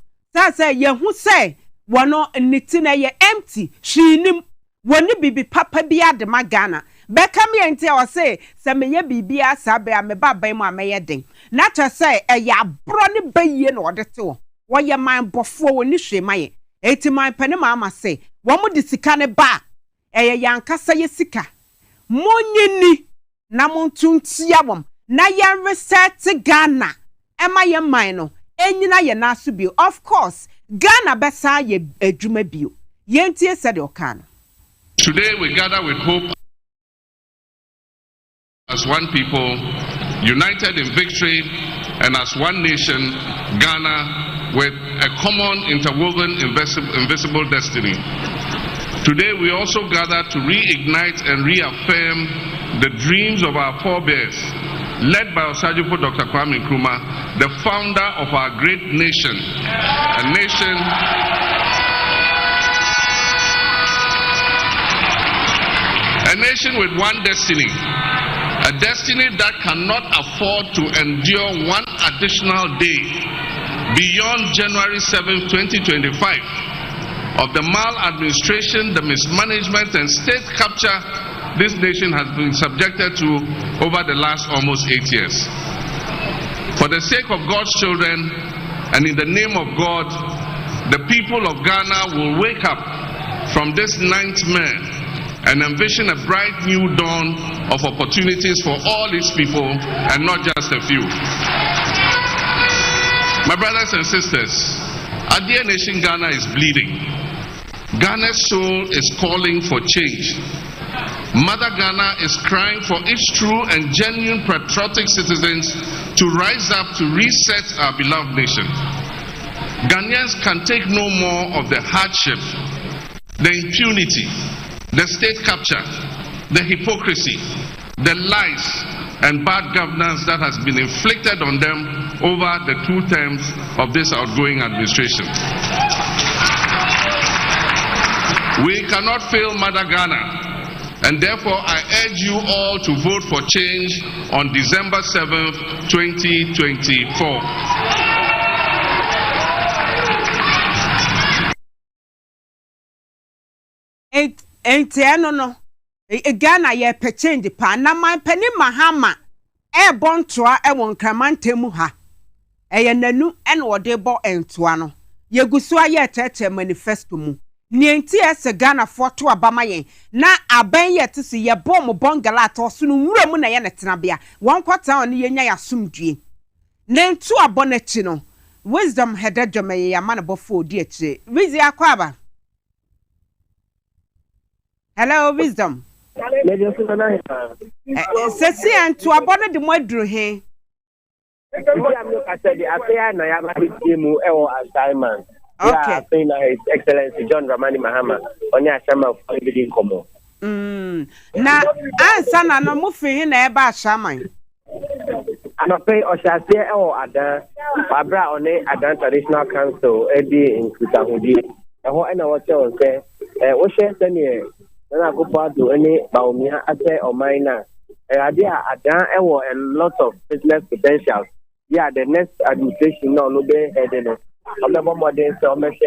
say ye hu say wono niti na ye empty hwinim woni bibi papa bi ade magana beka me enti o say se me ye bibi asabe a me baba mu a me ye den na cha say e ya bro ne bayie na odete wo ye man bofo woni hwemaye eti man pane ma say wo mo disika ne ba e ye yankasa ye sika monyini na montuntia wom na yan reset Ghana ema ye man no enyina ye na so bio of course Ghana besa ye adwuma bio yentie said okan. Today we gather with hope as one people, united in victory, and as one nation, Ghana, with a common interwoven invisible destiny. Today we also gather to reignite and reaffirm the dreams of our forebears, led by Osagyefo Dr. Kwame Nkrumah, the founder of our great nation, a nation with one destiny, a destiny that cannot afford to endure one additional day beyond January 7, 2025 of the maladministration, the mismanagement and state capture this nation has been subjected to over the last almost 8 years. For the sake of God's children and in the name of God, the people of Ghana will wake up from this nightmare and envision a bright new dawn of opportunities for all its people and not just a few. My brothers and sisters, our dear nation Ghana is bleeding. Ghana's soul is calling for change. Mother Ghana is crying for its true and genuine patriotic citizens to rise up to reset our beloved nation. Ghanaians can take no more of the hardship, the impunity, the state capture, the hypocrisy, the lies and bad governance that has been inflicted on them over the 2 terms of this outgoing administration. We cannot fail Mother Ghana, and therefore I urge you all to vote for change on December 7th, 2024. No. Ghana ye pe change pa na man pani mahama e bontoa e won kramantemu ha. Eye nanu e na ode bo entoa no. Ye gusu aye tete manifesto mu. Nienti ese Ghana foto abama yen na aban ye tese ye bom bongala atoso no nwura mu na ye netenabia won kwata on ye nya ya sumdue na ntu abonachi no wisdom hedadwome ye amana bofo odi achi wizi akwaba. Hello wisdom. Sesi ntu abona de modru he okay. His Excellency John Dramani Mahama on your Shama of Living Como. Na answer na no mufi na eba shaman. I'm pay Oshase or Ada Babra on Adan Traditional Council Eddie in Kutahudi. And what I was say, Osha Senior, then I go part to any Baumia Ate or Minor. Idea Adan Ewo a lot of business potential. Yeah, the next administration no be headed. I'm the modern so much.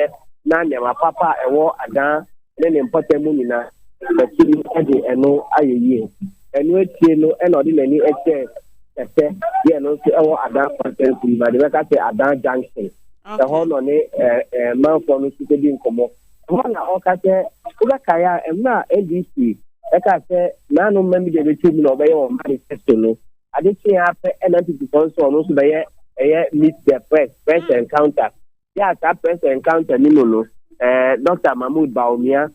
Nanya, my papa, a war, a dan, then important munina, but you Eddie and no aye. And wait, you know, and ordinary excess. Yeah, no, our Adan content, but the record say Adan Junction. The whole on a man from the city in Como. One of Okate, Ukaya, and now NDC. Like I said, none of members of the team of your manifesto. I didn't see after NDC sponsor also by meet the press encounter. Yes, that press encounter Nimolo, Dr. Mahmoud Baumia,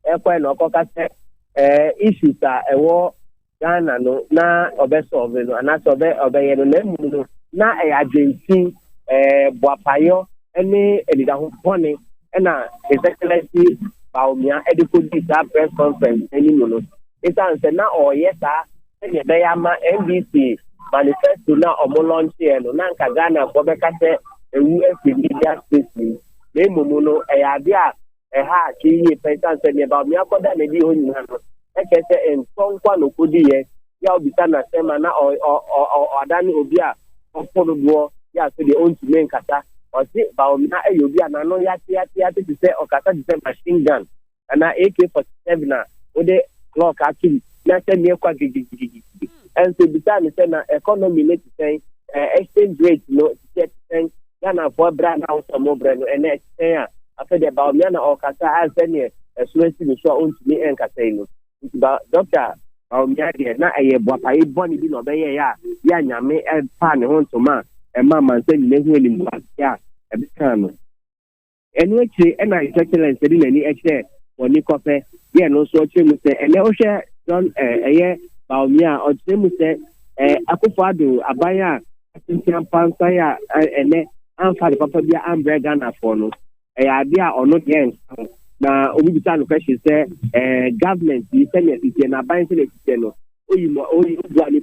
Ekwen Okokase, issues are a war, Ghana, no, na obeso, and that's obey no, na a agency, Boapayo, any Edidahupone, and His Excellency Baumia, educated that press conference, Nimolo. It's answer now, or yes, sir, and they are my NBC manifesto now, or more launch here, no, Nanka Ghana, Bobekase. A US media space, Nemuno, a idea, a hard key, Pentan said about me, about that lady on you. I can say, and some one could be a Yabitana Semana or Adani Obia, or Polo, yeah, so they own to main Kata, or say, Baumia, Yobia, and I know Yati to say, or Kata to say machine gun, and I AK-47, or the clock actually, not a near quantity. And so, besides, the economy, let's say, exchange rate, no, Ghana for brand house or more brand and next year after the Baumia or Kata as any a Swiss to show on to me and Catano. It's about Dr. Baumia, not a Bopai Bonnie Dino Bay, Yanya may add pan on to ma, and Mamma and send me willing, yeah, a bit calm. And which and I excellent in any extra or Nicope, yeah, no so say, and no share John a year Baumia or Timuse, Akufado, Abaya, Cynthia Pansaya, and I'm for the Papa Bia and Bregana for no. A idea or not against. Now, we began question say, government, the Senate, and a buying it.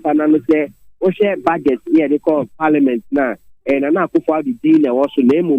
Panano say, o share budget here, they call parliament now, and I'm not for the dean and also name.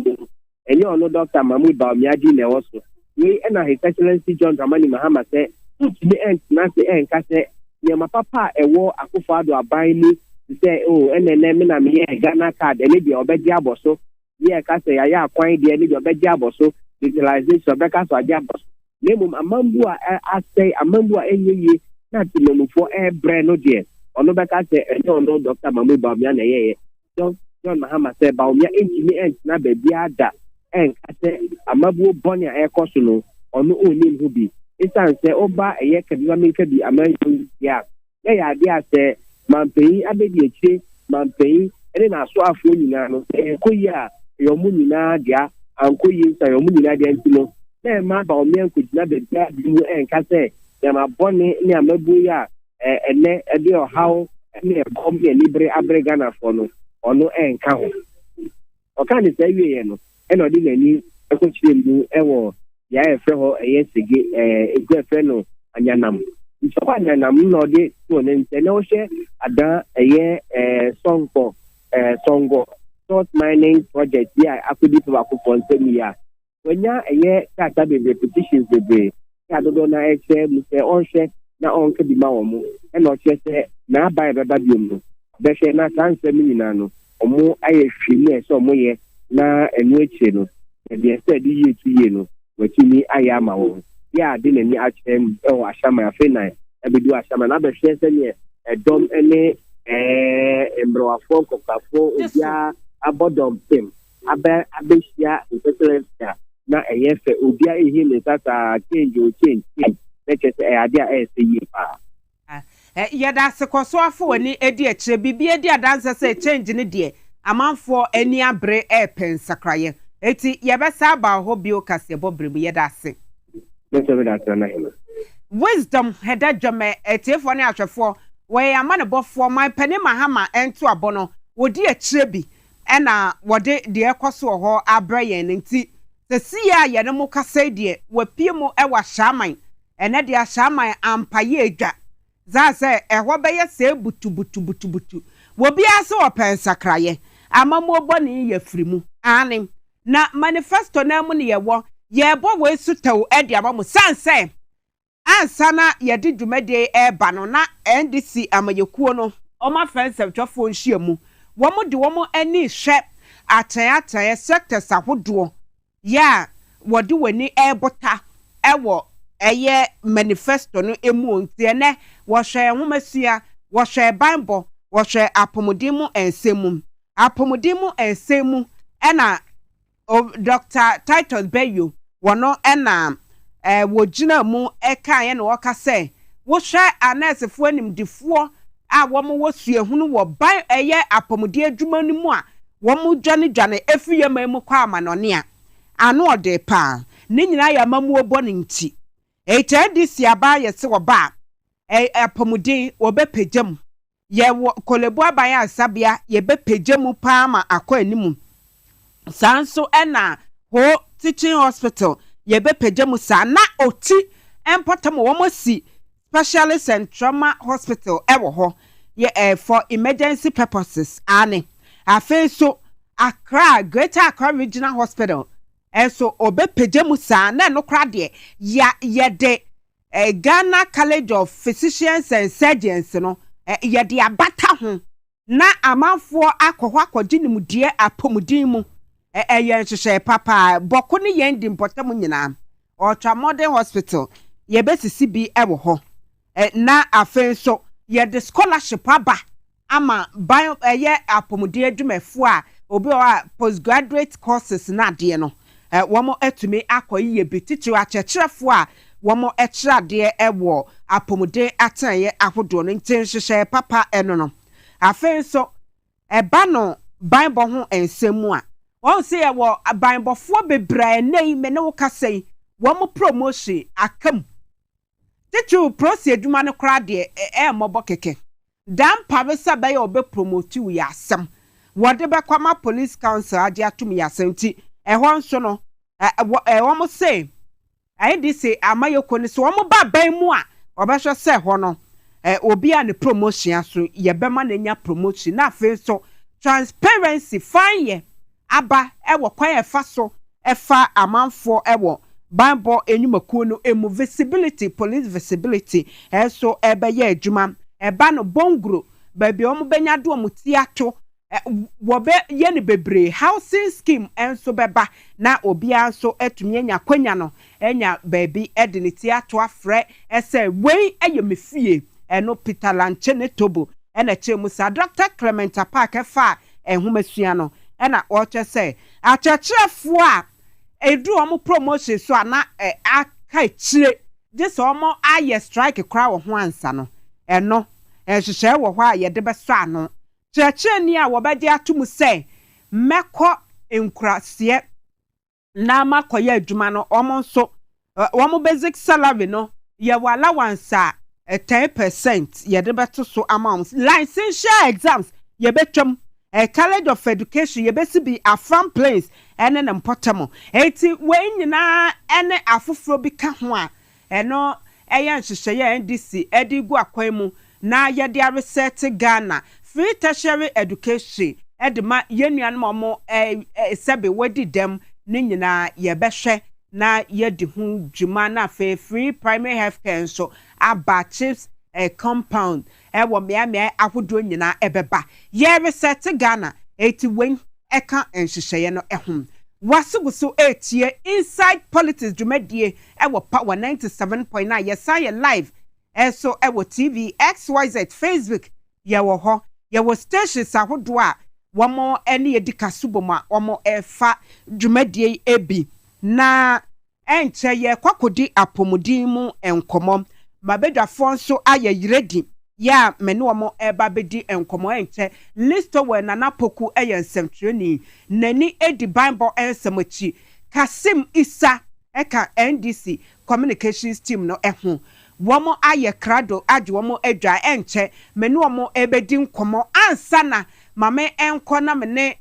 And you know, Dr. Mahmoud Baumia also. We and His Excellency John Dramani Mahama say, put the end, Nancy and Casse, near my papa, a war, Akufado are buying me to say, oh, and then I'm here, Ghana card, and maybe your bed job or so. Yeah, Casse, I am quite the end of your bed job or so. Utilization of Becca for Jabos. Name a Mambua, I say a Mambua any year, not to know for a brand no dear. Or no Becca say, I don't know Dr. Mamu Babiana. John Mahama said, Baumia intimate, not be that. And I say, a Mabu Bonia air costume, or no name who be. It's say, Oba, a year can be American. Yeah, yeah, say, Mampay, I beg you, Mampay, and then I saw a fool in Kuya, your Munina, dear. Uncle you say your money against you. Then my Baumia could not be bad you and Casse. Then my bonnet near Mabuya, and then a deal how near Bombi and Libre Abregana for no or no end count. Or can you say you and I didn't need a coach do ever. Yeah, a fellow a yes a good fellow and Yanam. It's one and I'm not it to an Intenoshe, a year song for Songo. Mining project, yeah, I could be to Akupon Semia. When ya a year cat have repetitions the way, I don't know, I say, Mr. Orshe, now on could be Maomu, and not just now by the Babium. Beshe not answer Minano, or more I feel so more, now and which you and they said you to you, which me I am my own. Yeah, didn't ask him, oh, Ashama Fena, and we do Ashama another share, a dom any, embro a folk of Kafo, yeah. Abodom him. Abeshia in Petelia. Now a yes, Ubia him is that change. Let us say idea as a year. Yeah, that's a cosoa for any idiot. Be a dear dancer say change in a dear. A man for any abre air pen sacraye. Eti yabasa ba hobio cassia bobri yadasi. Wisdom had that jame at if one after four, where a man above for my penny mahama and to a bono, would dear Trebi. Ena wode de ekoso ho abrayen nti se sia ye ne mo kasa de wapie mo e wa shaman ene de shaman ampaye adwa za se eho beye se butu wobi ase open sakraye amamo boni ye frimu anim na manifesto na mu ne ye wo ye bo we sutaw e de amamo sanse ansana ye de dwumade e ba no na NDC amayekuo no o ma fense twofo nhyiamu womo de womo ani hwe ataya sectors ahodo ya wode wani ebota ewo eye manifesto no emu ntie ne wo hwe homasua wo hwe bible wo hwe apomodimu ensemu ena Dr. Titus Bayo wono ena wogina mu eka ye na wo ka se wo hwe anesefo animdifo a womo wosue hunu wo ban eye apomodi adwuma ni mu a womo dwane efiye mamu kwa amanone a anu ode pa ni nyina ya mamu obo ne nti HNDC aba ye se wo ba apomodi wo be pejam ye kolebu aban asabia ye be pejam pa ma akọ animu sanso ena ho teaching hospital ye be pejam sa na oti empotam womo si Specialist and Trauma Hospital ewo ho ye for emergency purposes ane afen so Accra Greater Accra Regional Hospital so obe pejemu sa na no kra de ye de Ghana College of Physicians and Surgeons no ye de abata ho na amanfo akọhọ akọgye nimu de apomudin mu ye nhwehwe papa boko ne ye ndi mpotam nyina Ultra Modern Hospital ye besisi bi ewo ho na afen so ye the scholarship aba ama bio ye apomudi adwumefo a obi o postgraduate courses na de no womo atumi akoyi ye betitu akyekyerefo a womo ekyerade ewo apomudi atanye ahodo no ntenhwehwe papa eno no afen so eba no bible ho ensemu a won se ye wo biblefo bebra nei me ne wo kasai womo promotion akam Tichu prosi adwuma no kra de mobo keke. Dan pavesa be obe promote wi asem. Wode be kwama police council age atum yasem ti. Ehon nso no wo say I did say amayoko ni so wo ba ban mu a obehwe se ho no obi a ne promotion so ye bema na nya promotion na afi so transparency fine aba ewo kwan efa so efa amanfo ewo banbo enyumakuo no emu visibility police visibility so ebe ye adwuma eba no bongro baby omo benya do omo tiato wobe ye ne bebre housing scheme enso beba na obi anso etumi enya kwanya no enya baby edini tiato afre ese wei eye mefie eno Peter Lanche ne tobo ena chemusa Dr. Clement Park efa enhumasua no ena oche se achachefo a edu omo promotion so ana aka chire this omo aye strike kra wo ho ansa no eno ehwehwe wo ho a ye de beso ano cheche ni a wo bede atum se mekọ enkurase na makoye adwuma no omo nso omo basic salary no ye wala wansa 10% ye de beto so amount licensure exams ye betwam college of education ye besi bi afam place ene na mpotamo eti we nyina ene afoforo bi ka ho a eno eya nhyehyɛ ye NDC edi gu akwan mu na ye de research Ghana free tertiary education edema yenuan mo sebe wadi dem ne nyina ye behwe na ye di hu dwuma na free primary health care so aba chiefs compound wo mea ahodo nyina ebeba ye research Ghana eti wen eka nhyehyɛ no ehum wasuguso etie inside politics dwumadie wo power 97.9 yes I live so wo TV XYZ Facebook ye wo ho ye wo stations ahodo a womo ene edika suboma womo efa dwumadie ebi na enche ye kwakodi apomudin mu enkomo mabedwafo nso aye yiredi ya mene womo eba bedi enkomo enche listo we nana poku eye nsemtwani nani edi bible ensemochi Kasim Isa eka NDC communications team no eho womo aye krado age womo edwa enche mene womo ebedi nkomo ansana mame enko na mene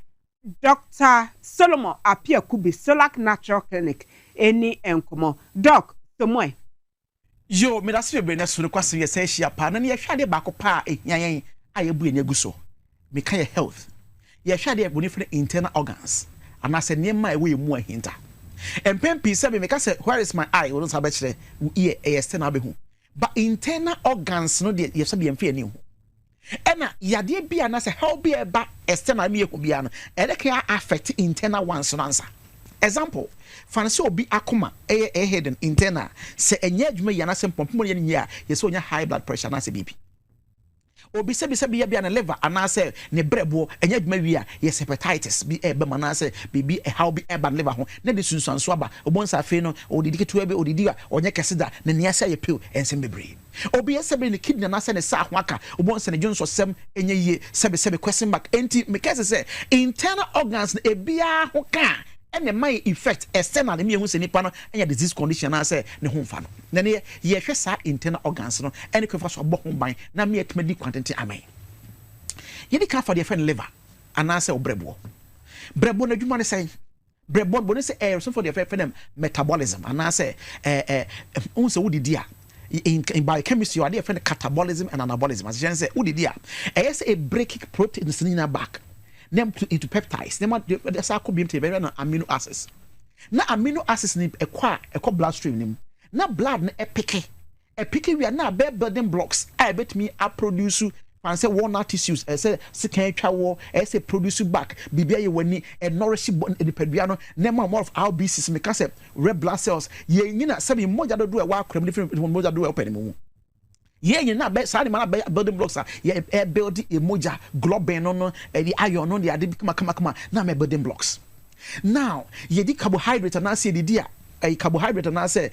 Dr. Solomon Apia Kubi Solak Natural Clinic eni enkomo doc tomoy yo me da se be na so ne kwase ye se hia pa na ne ye hwade ba ko pa ehyan ayebu enya guso me ka ye health ye hwade e boni for internal organs ana se ne ma ewe mu ahinta empempi se me ka se where is my eye won sa be kire ear external be hu but internal organs no de ye so be emfe ani hu ena yade bia na se how be ba external me eku bia no ele ka affect internal ones no answer. Example, fancy obi akoma head internal se enye adwuma yana se pompo ye nya ye se onya high blood pressure na se BP obi se bi bia na liver ana se ne brebo enye adwuma wi a ye hepatitis bi ebe mana se bibi how bi eba liver ho na de sunsanso aba obonsa afi no odidi ketu ebe odidi a onye keseda na ne asa ye pill ensem bebre obi ye sebe ne kidney na se ne sa ho aka obonsa ne jonso sem enye ye sebe question mark enti me kase se internal organs na ebia ho ka ene my effect external me hu se nipa no enya disease condition na say ne ho mfa no na ne ye hwe sa internal organs no ene kwefa so bo ho ban na me etmedi quantity amen ye di ka for the friend liver ana say obrebo na dwuma ne say brebo bo ne say so for the friend metabolism ana say un se wodidi a in biochemistry or the friend catabolism and anabolism as you say wodidi a yes a breaking proteins in back them into peptides them the circle beam to na amino acids na amino acids ni ekwa bloodstream nim na blood na epike we na be building blocks I bet me a produce fancy walnut tissues say sikan twa wo say produce back bibia ye wani nourish the peduano nema more of RBCs me can say red blood cells ye nyina say moja do e wa akram different moja do e open mu ye na be sa ni mana building blocks ye build emoja globin no the iron no the ade kama na me building blocks now ye di carbohydrate na say di a carbohydrate na say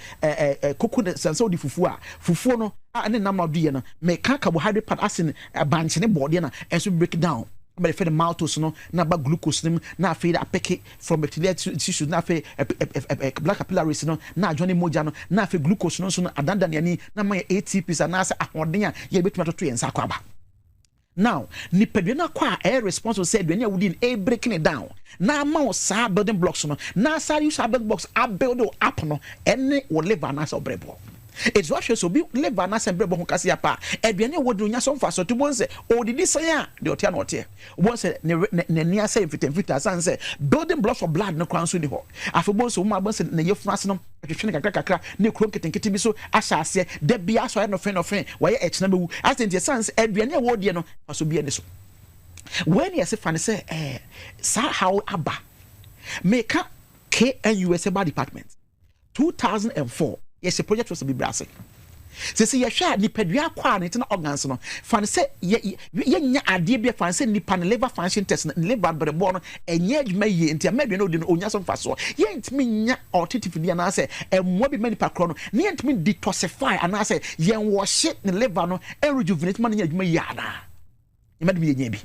coconut sense of the fufu no ane na ma do ye no me ka carbohydrate part asin banche ne body na enso break down but if the maltose no na ba glucose nim na afei da peke from epithelial tissue na afei black capillaries no na adwone moja no na afei glucose no so no adanda ne na ma ATPs na asa ahoden a ye betuma toto yensa kwaba. Now nipadua na kwa air responsible said when you would in breaking it down na ma sa building blocks no na sa use building blocks build up no any will live na so brebo. It's what so be live na se brebo ho kase apa aduane wo do nya so mfa so to bon se o didi say a de otia na otia bon se ne nia say fit san say building blocks of blood no kwan so ni ho afebon so ma bon se ne yefuna se no atwetwe ne kakra ne krom ketenkete bi so ahya ase da bia so no fen wa ye echna bewu asenti san se aduane wo de no so bia ne so when you say fan say sa how aba make KNUS bar department 2004 yes, a project was to be brassy. Say you share the pedria qua and organs no. Fan say ye idea be fan say nipan liver function test liver but the born and yet may ye into maybe no onya some faso. Ye int me nya alternative and I say and what be many per chrono. Ye int me detoxify and I say ye wash it in liver no and rejuvenate money you may yana. You might be a nyebi.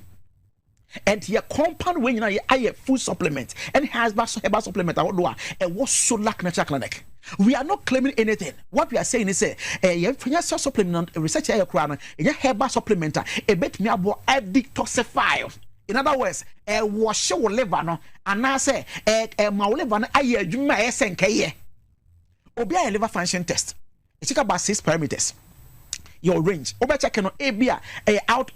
And your compound when you know I food supplement and has herbal supplement I do and was so lack natural clinic. We are not claiming anything. What we are saying is say supplement research your crown a herbal supplement a bet me about detoxify. In other words, a wash your liver no and I say my liver no I do my SNK obi a liver function test. It's about 6 parameters. Your range. Oba check no a out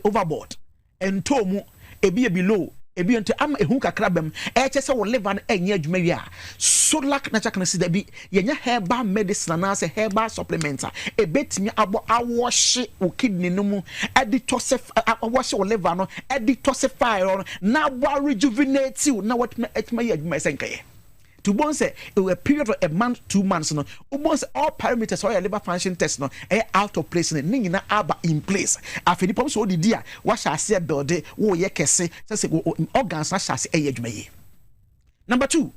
overboard and tomu ebi below ebi ente am ehu kakra bem chese wo liver na enye adwuma wi a so lack na chaka na si da bi yenya herbal medicine na say herbal supplement ebetimi abo awoshe o kidney no mu detoxify awoshe wo liver no detoxify na abo rejuvenate na what etma ye adwuma senkaye to bon say a period of a month 2 months no almost all parameters or your liver function test no out of place ni nyina aba in place afeni pom so di dia wa sha se build wo ye kese say organs na sha se adwuma ye. Number 2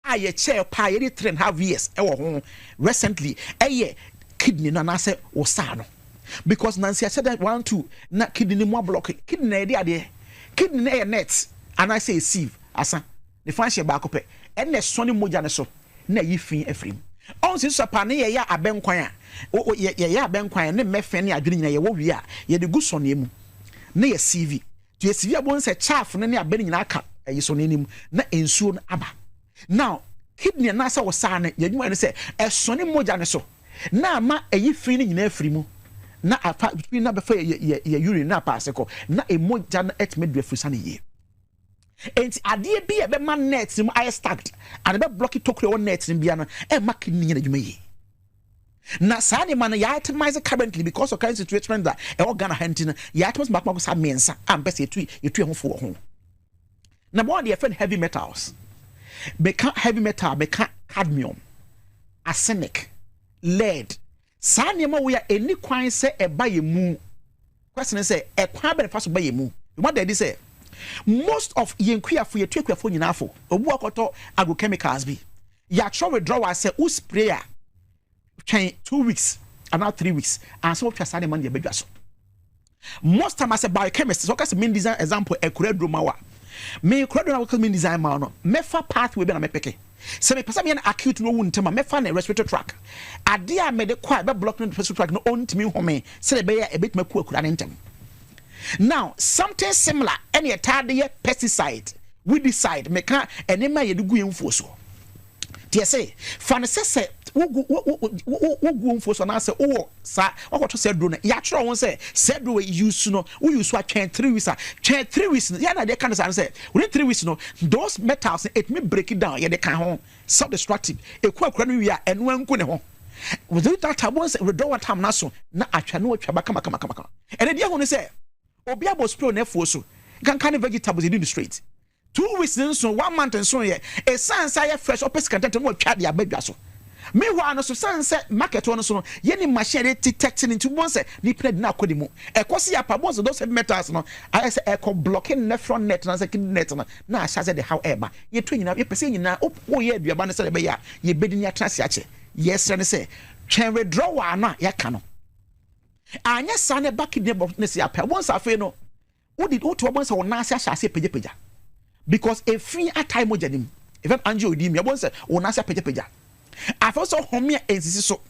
aye chair pa ye 3.5 years wo ho recently kidney na say wo sa no because Nancy said that 1 2 na kidney mo block kidney dey ade kidney na net and I say sieve asa the function ba ko pe ene soni moja ne so na yifin afrim on si so pa ne ye ya abenkwan a ye ya abenkwan ne mefe ne adwene nyina ye wo wi a ye de gu soni mu na ye CV to ye CV abon se chaff ne abene nyina aka ye soni nim na ensuo na aba now kidney na sa wo sa ne ye dwuma ne se soni moja ne so na ma yifin ne nyina afrimu na afa na be fa ye urine na pass ko na moja na etme du afrusa ne ye. And idea be a man nets in I stacked and about blocky talk your nets in Biana and making you may. Now, Sani man, you itemize currently because of current situation that all Ghana hunting, you items back have mensa and best you 2 for home. Number 1, the friend heavy metals. Become heavy metal, become cadmium, arsenic, lead. Sani ma we are any quine say a buy a moo. Question is say a quabe fast buy a moo. What did he say? Most of yenkua for your twekua for nyina fo obu akoto agrochemicals bi ya tro withdrawal say who sprayer twen 2 weeks and now 3 weeks and so twa sane man ye badwa so most time as a biochemist so case main design example ekuredro mawa me ekuredro na main design ma no mefa pathway be na mepeke se me pesa me na acute no wu ntema mefa na respiratory tract ade a me de kwa be block no respiratory tract no ontimi home se be ya ebetuma ku akura ne ntem. Now, something similar, any tardy pesticide, weedicide, meka, and then my do for so. Dear say, Fancy who go for so answer, oh, sir, what to say, Drone, Yatra won't say, said do use no, we use what 3 weeks, 3 weeks, yeah, they can't say, within 3 weeks, no, those metals, it may break it down, yeah, they can home, self destructive, a quack we are, and one good home. Without that, I won't withdraw time, naso, na achano, chabaka, and then you want to say, Obiabo spray na fuoso can vegetables in the street 2 weeks so 1 month and so here a sense I fresh opes content mo twa dia badwa so me ho no so sense market one so ye ni machine detecting into one say ni pred na akodi mu e kwose ya pa bonds those heavy metals no I say e ko blocking nephron net na say kidney net na asha say the however ye to nyina ye pese nyina o ye aduaba ne say be ya ye bedi ni atrase ache yes ne say twen withdrawal na ya ka no anya sane back in the business ya pa once afa no did what to say on Nasa Shase Peja because a free at time mojanim. If I'm Angel Dim, your bones on Nasa Peja. I also homia is so.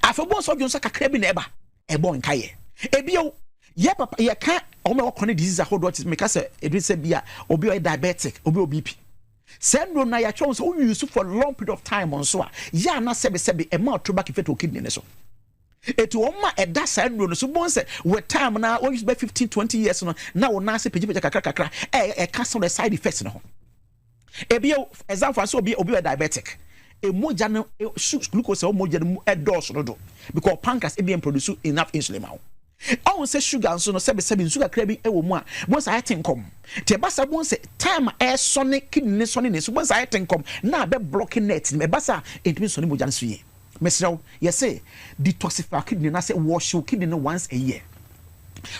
I for bones of Jonsaka Crabby neighbor, a born Kaye. Ebio, yeah, papa, you can't almost chronic disease. I hold what is make us a bia or be a diabetic or be BP. Send no na chance who use for a long period of time on so. Ya na sebi a more to back if it will kidney so. It will ma a da side no so once with time now or use by 15-20 years no now na se peji kakra a cancel the side effects no. Ebio example so be a diabetic. A moja no glucose or moja a dose no do because pancreas e be produce enough insulin now. I won't say sugar and so no seven sugar craving a woman. Once I think come, Tebasa won't say time air sonic kidney soniness. Once I think come, now be blocking net. Me basa it means sonny mojan sweet. Mesro, yes say detoxify kidney. I say wash your kidney once a year.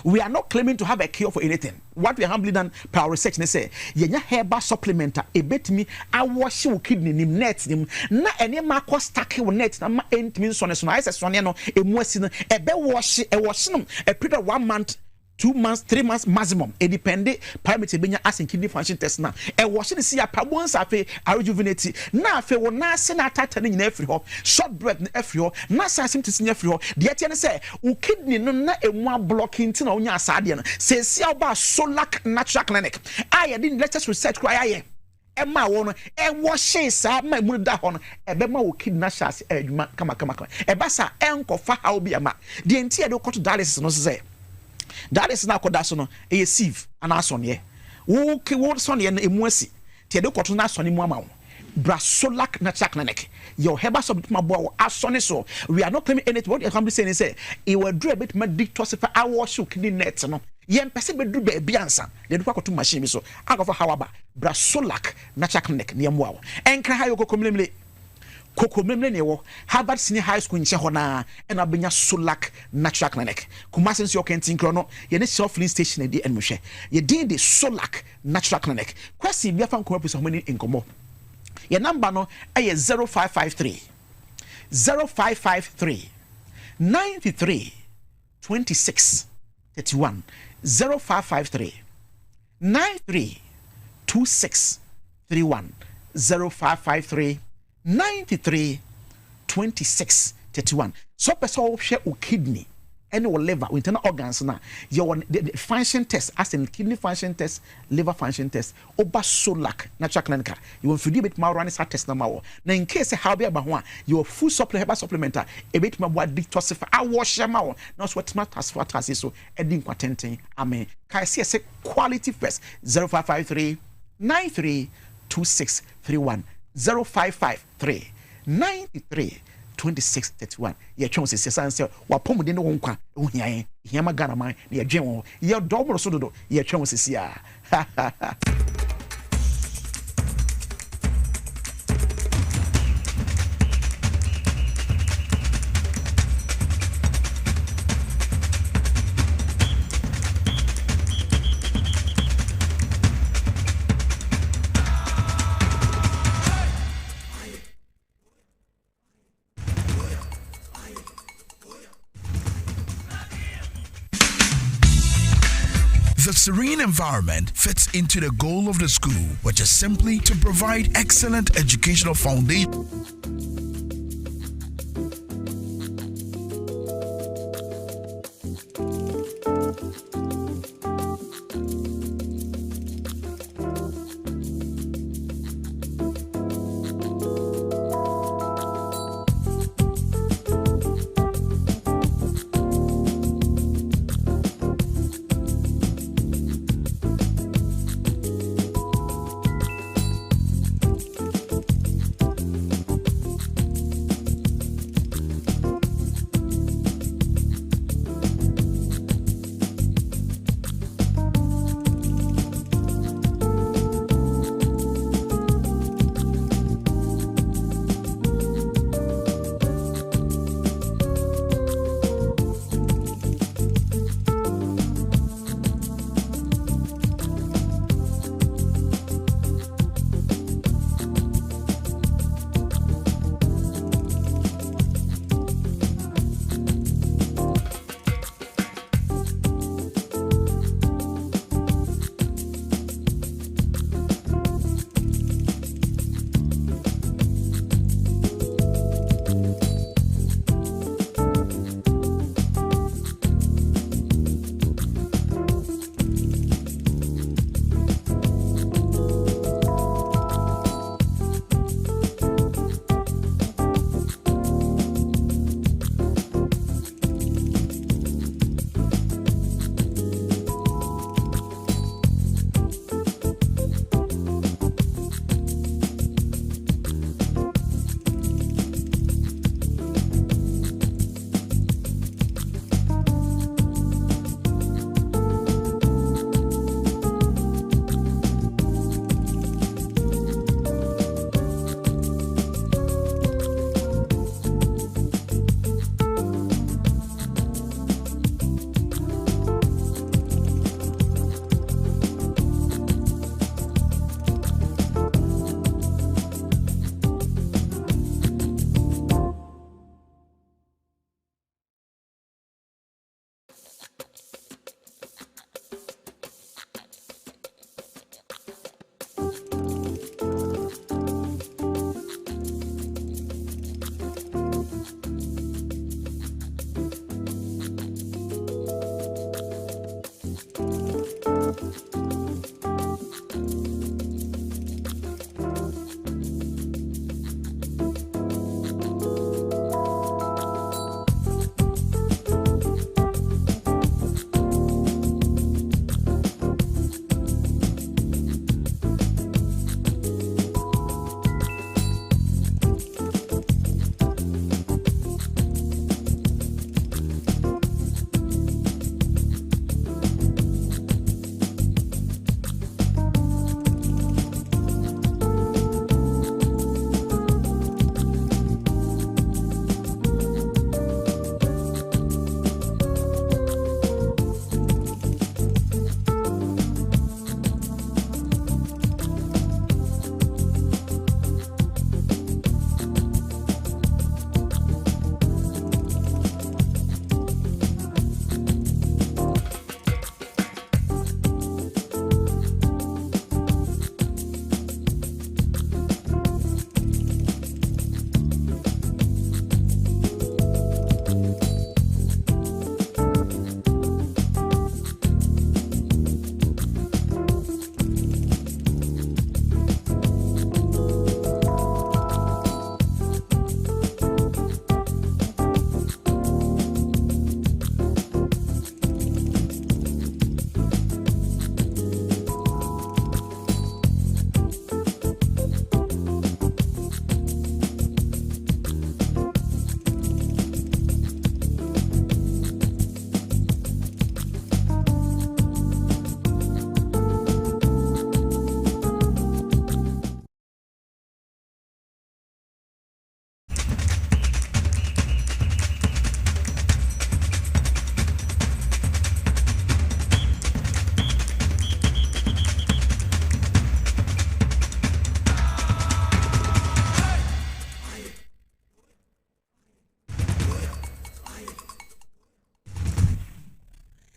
We are not claiming to have a cure for anything. What we have humbly done per our research, they say, yenya herba supplementer, a bit me, I wash your kidney, nim net, nim, na any marco stack your net, na ma ain't means son as nice as Soniano, a moisin, a be wash, a washing, a period of 1 month, 2 months, 3 months maximum. A dependent parameter being asking kidney function test now. A washing the see a per once a pay a rejuvenate. Now, if you will not send a tightening in every hop, short breath in every hop, not seem to see every hop. The Etienne say, O kidney no na a one blocking tin on your sadian. Say, see about Solac Natural Clinic. I didn't let us research cry. Emma won e washe sa ma mu da ho no e be ma wo kidney shas adwuma kama e ba sa enko fa ha obi ama de enti e de koto dialysis no say that is na koda so no e sieve ana so ne wo ke wo so ne no emu asi te de koto na so ne mu ama wo Brasolac Natural Clinic your heba so ma bo asone so we are not claiming anything. What you can be saying is say e will do a bit ma detoxify our show kidney net no yem pese be do be ansa de do kwato machine bi so akofa hawaba Brasolac Natural Clinic ne mo wo enkra ha yo kokomlemle ne wo Harvard Senior High School nche ho na e na benya Solac Natural Clinic kuma sense yo kentin kro no ye ne self filling station e di enhwe ye din de Solac Natural Clinic kwasi bia fa nkoma pese ho mani enkomo ye number no e 0553 93 26 31 0553 93 26 31 0553 93 26 31. So person share o kidney and or liver internal organs na your the function test as in kidney function test, liver function test, oba Solac Natural Clinic. You want to do bit more run test na mawo. Na in case how be about one your food supplementer a bit more detoxify I wash them out. Now what matters for us so edin kwatenten amen. Kai say quality first 0553 93 26 31 0553 93 26 31. Ye chance se sanse wa pomode ne wonkwa ohian hiama Ghana man ye dwen wo ye domro so dodo ye chance se sia. The serene environment fits into the goal of the school, which is simply to provide excellent educational foundation.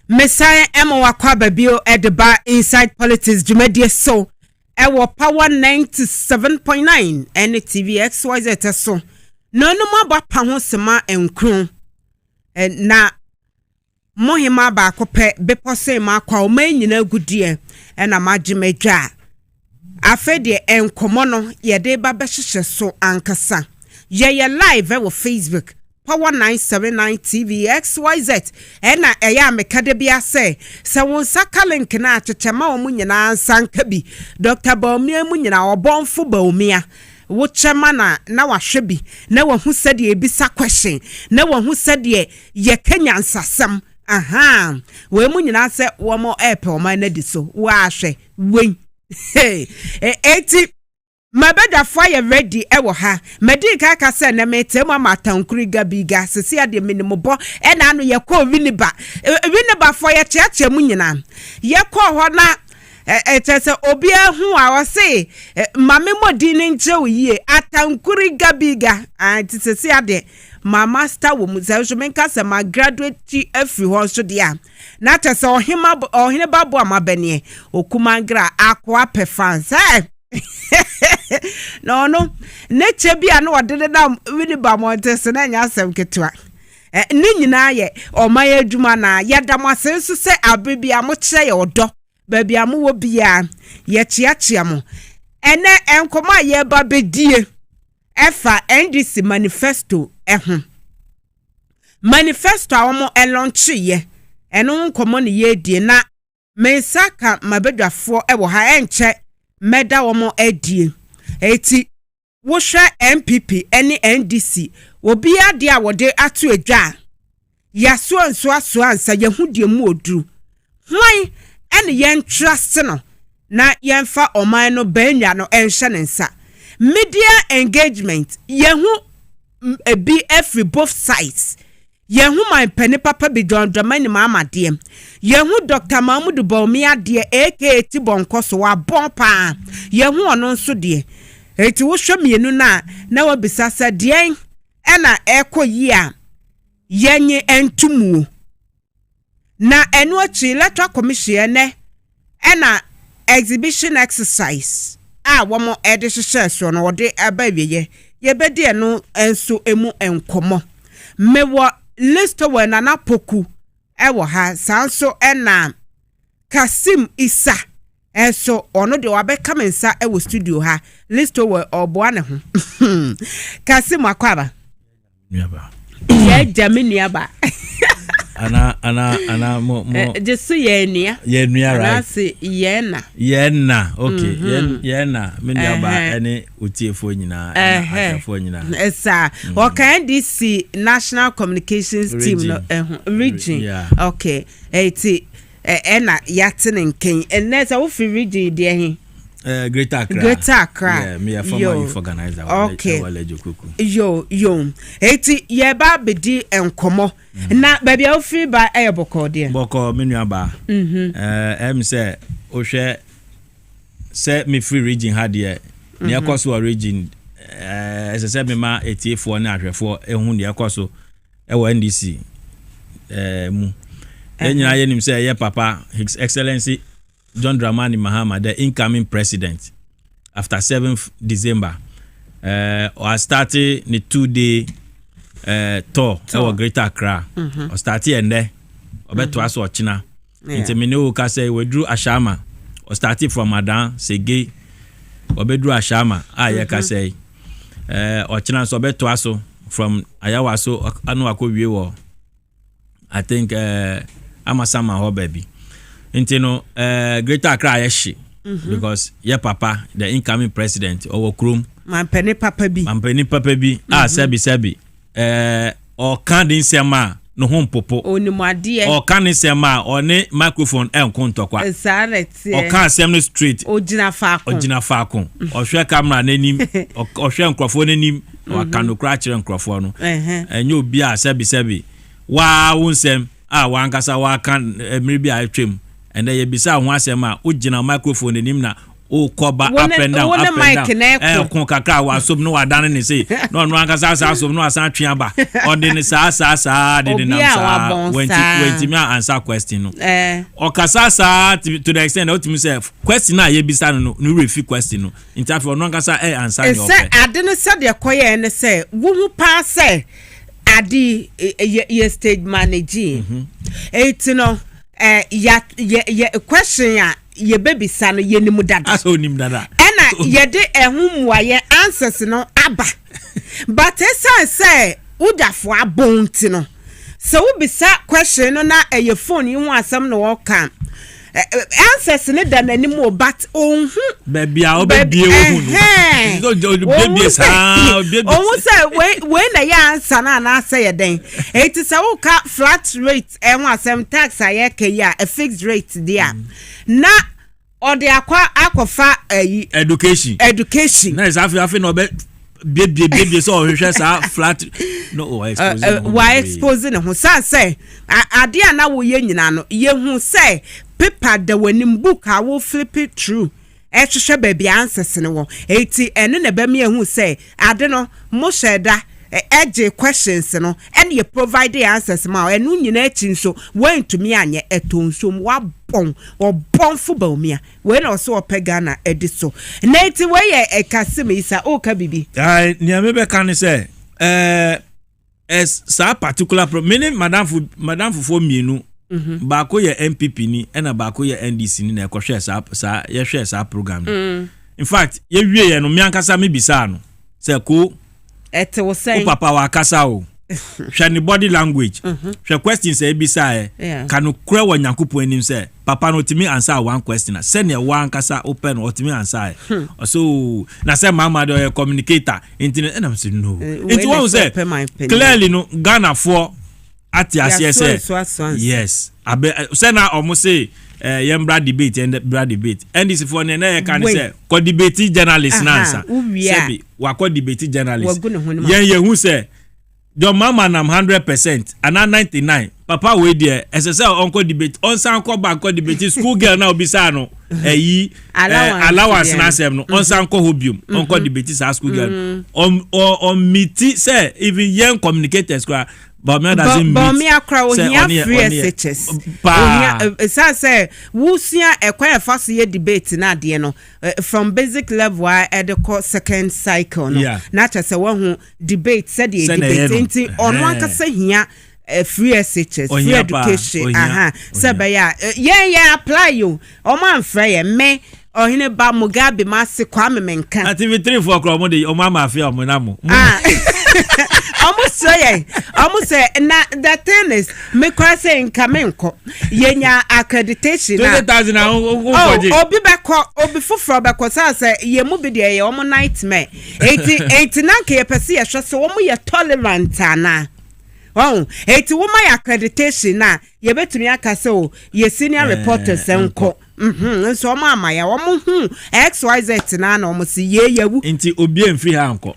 Messiah Emma Wakwa Babio at the bar inside politics Jumedie so ewo power 97.9 and TV XYZ so no more ba pa ho sema enkru na mohima ba kope Beposohemaa kwa o man nyina gudie na magimedwa afede enkomo no ye de ba behhehye so ankasa ye live wo Facebook Power 979 TV XYZ ena eya mekade bia se won saka link na achechema wo nyina sanka bi Dr. Baumia mu nyina obonfo Baumia wo chema na wahwe bi na wahu sade ebisa question na wahu sade ye Kenya nsasam aha we mu nyina se wo mo epe o man na di so wa ahwe wen eti Mabeda fire ready ewo ha medi kaka se na metem amatankuri gabiga sesi ade minimbo e na anu ye ko winiba fire cheche mu nyina ye ko ho na etese obi ahu a wo se mame modi ni nche oyi atankuri gabiga sesi ade ma master wo mu se so menka se ma graduate afri ho so dia na tese ohine babo amabene okumangra akwa pefans no neche bia no odede na winiba montes na nya asem ketwa ni nyina ye omaya adwuma na yedam asensu se abebia mo kire ye odo babia mo wo bia ye chiachia mo ene enkoma ye ba bedie efa NDC manifesto manifesto awomo elonchi ye eno nkomo ne ye die na mensaka mabedwafo ewo ha enche meda womo adie eti wo hwe MPP ene NDC obi ade a wode atu adwa yaso anso ansa yehudie mu oduru hwan ene yen trust no na yenfa oman no banya no enhye nensa media engagement yehu ebi every both sides yehu my penny papa bi dondamani mama de yehu Dr. Mahmoud Baumia de aka Tibonkoso wa bon pa yehu ono nso de eti wo hwemienu na wabisa sa de ena ekoyi a yenye entumu na enu achi Electoral Commission ne ena exhibition exercise womo edehye so no wode abawiye yebedi eno enso emu enkomo mewo listo we na poku ewo ha sanso ena Kasim Isa eso ono de wabeka mensa ewo studio ha listo we oboa ne ho Kasim akwaba niaba ye jaminia ana mo jesu ye nia right say yena okay yena me niaba ene otiefo nyina atafo nyina esa o kan DC National Communications Team no region yeah. Okay eti ena yatene nken enesa wo fi region de hin Greater Accra. Yeah, me a former youth organizer. Okay. Yo. Eti yeba bedi enkomo. Na baby a free by boko de. Boko menuaba. Say ohwe say me free region ha de. Ne akoso region say me ma etiefo na ahwefo ehun de akoso ewo NDC mu. Enyina yenim say ye papa His Excellency John Dramani Mahama, the incoming president, after 7th December, I started the 2-day tour of Greater Accra. I started and there, I bet to us or China. Into Mineo Kase, we drew Ashama, or started from Madan, Sege, or be drew Ashama, Kase, or China, so bet to us from Ayawaso, Anuako, I think Amasama or baby. Intino Greater Accra yeshi because your papa the incoming president or Krum man penny papa bi sebi or can sema no home popo onimade or can sema or ne microphone kontokwa or can sema street ogina faako or share camera n'enim or share nkrofo n'enim or can no crash nkrofo no enyo bia sebi wa wunsem wankasa wa kan mribi atwem and then you bisa ho asem a ugina microphone nim na o koba up and down kon kakra wa asom no wadane ne say no no anka sa asom no asan twa ba ode ne sa de de nam sa wenti me answer question no o kasa sa to the extent that you say question na ye bisa no refi question no interfere no anka sa answer your say ade ne say de koye ne say wo hu pa say ade ye stage managing no ya question ya ye baby son ye nimu dada aso nim dada ena ye de ehum wa ye answers no aba but esa say udafo abonti no so wo bisa question no na ye phone yi ho asem no wo kan answers ne da nanimu but onhu baby a obedie wo baby sa onhu say we na ya answer na say den it is a ka flat rate ho asem tax aye ke ya a fixed rate there na ode akofa education na is afi no be baby so hwehwe sa flat no why exposing ho say ade na wo ye nyina no ye hu say paper da wanim book a wo flip it through ehwehwe baby answers ne wo eti ene na ba me hu say ade no mo sheda eje questions no and you provide the answers ma enu nyina echi nso when to me anye etonsom wa bon football me when also opega na ediso na eti we ye ekasime isa o ka bibi ni amebe kan say sa particular meaning madam for mienu baako ye MPP ni ena baako ye NDC ni na ekohwe sa ye hwe sa program in fact ye wie ye no me ankasa me bisa no say ko ete wo say papa wa kasa o hwe ni body language hwe questions e bisa kanu kura wa nyankopon anim say papa no timi answer one question say ne wa ankasa open o timi answer so na say mama do communicator internet and am say no it won't say clearly no Ghana for ati asiese yes abe say na omo say yembra debate and bra debate and this for na ye kan say ko debate journalist na answer say wa ko debate journalist ye hu say your mama nam 100% and 99 papa we there say onko debate on san ko back ko debate school girl na obisa no allowance na sem no on san ko hobium onko debate sa school girl on meet say even young communicators but me doesn't meet. But me akra o here free SHS. Say wusia ekwa fast year debate na de no from basic level at the second cycle no. Na say one debate said the debate into on one ka say here free SHS free education say ya apply you o man free me ohine ba Mugabe mase Kwame Menka activity 3 for kro mo de o mama afia mo na mo almost say na the thing is me kwa say nkamenko yenya accreditation na 20,000 obi beko obi fufuro beko say ye mu bi de ye omo nightmare 80 na ke ye pese ye hwe so omo ye tolerant ana eti wo my accreditation na ye betumi aka say o ye senior reporters enko so mama ya wo mu XYZ na na omo si ye yawu nti obi enfri ha nko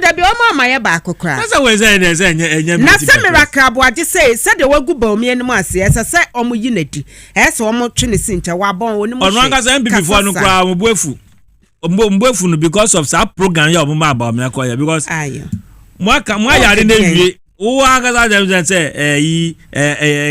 dabi o mama ya ba akokra na say we say enye na say miracle abo say de wagu ba omi enu ase ese say omo yi nadi ese omo twe ne sincha wa bon oni mo ono anga say MPP fo anu kwa mbuefu no because of that program ya omo ma ba me akoya because mo yare na wie o anga za dem say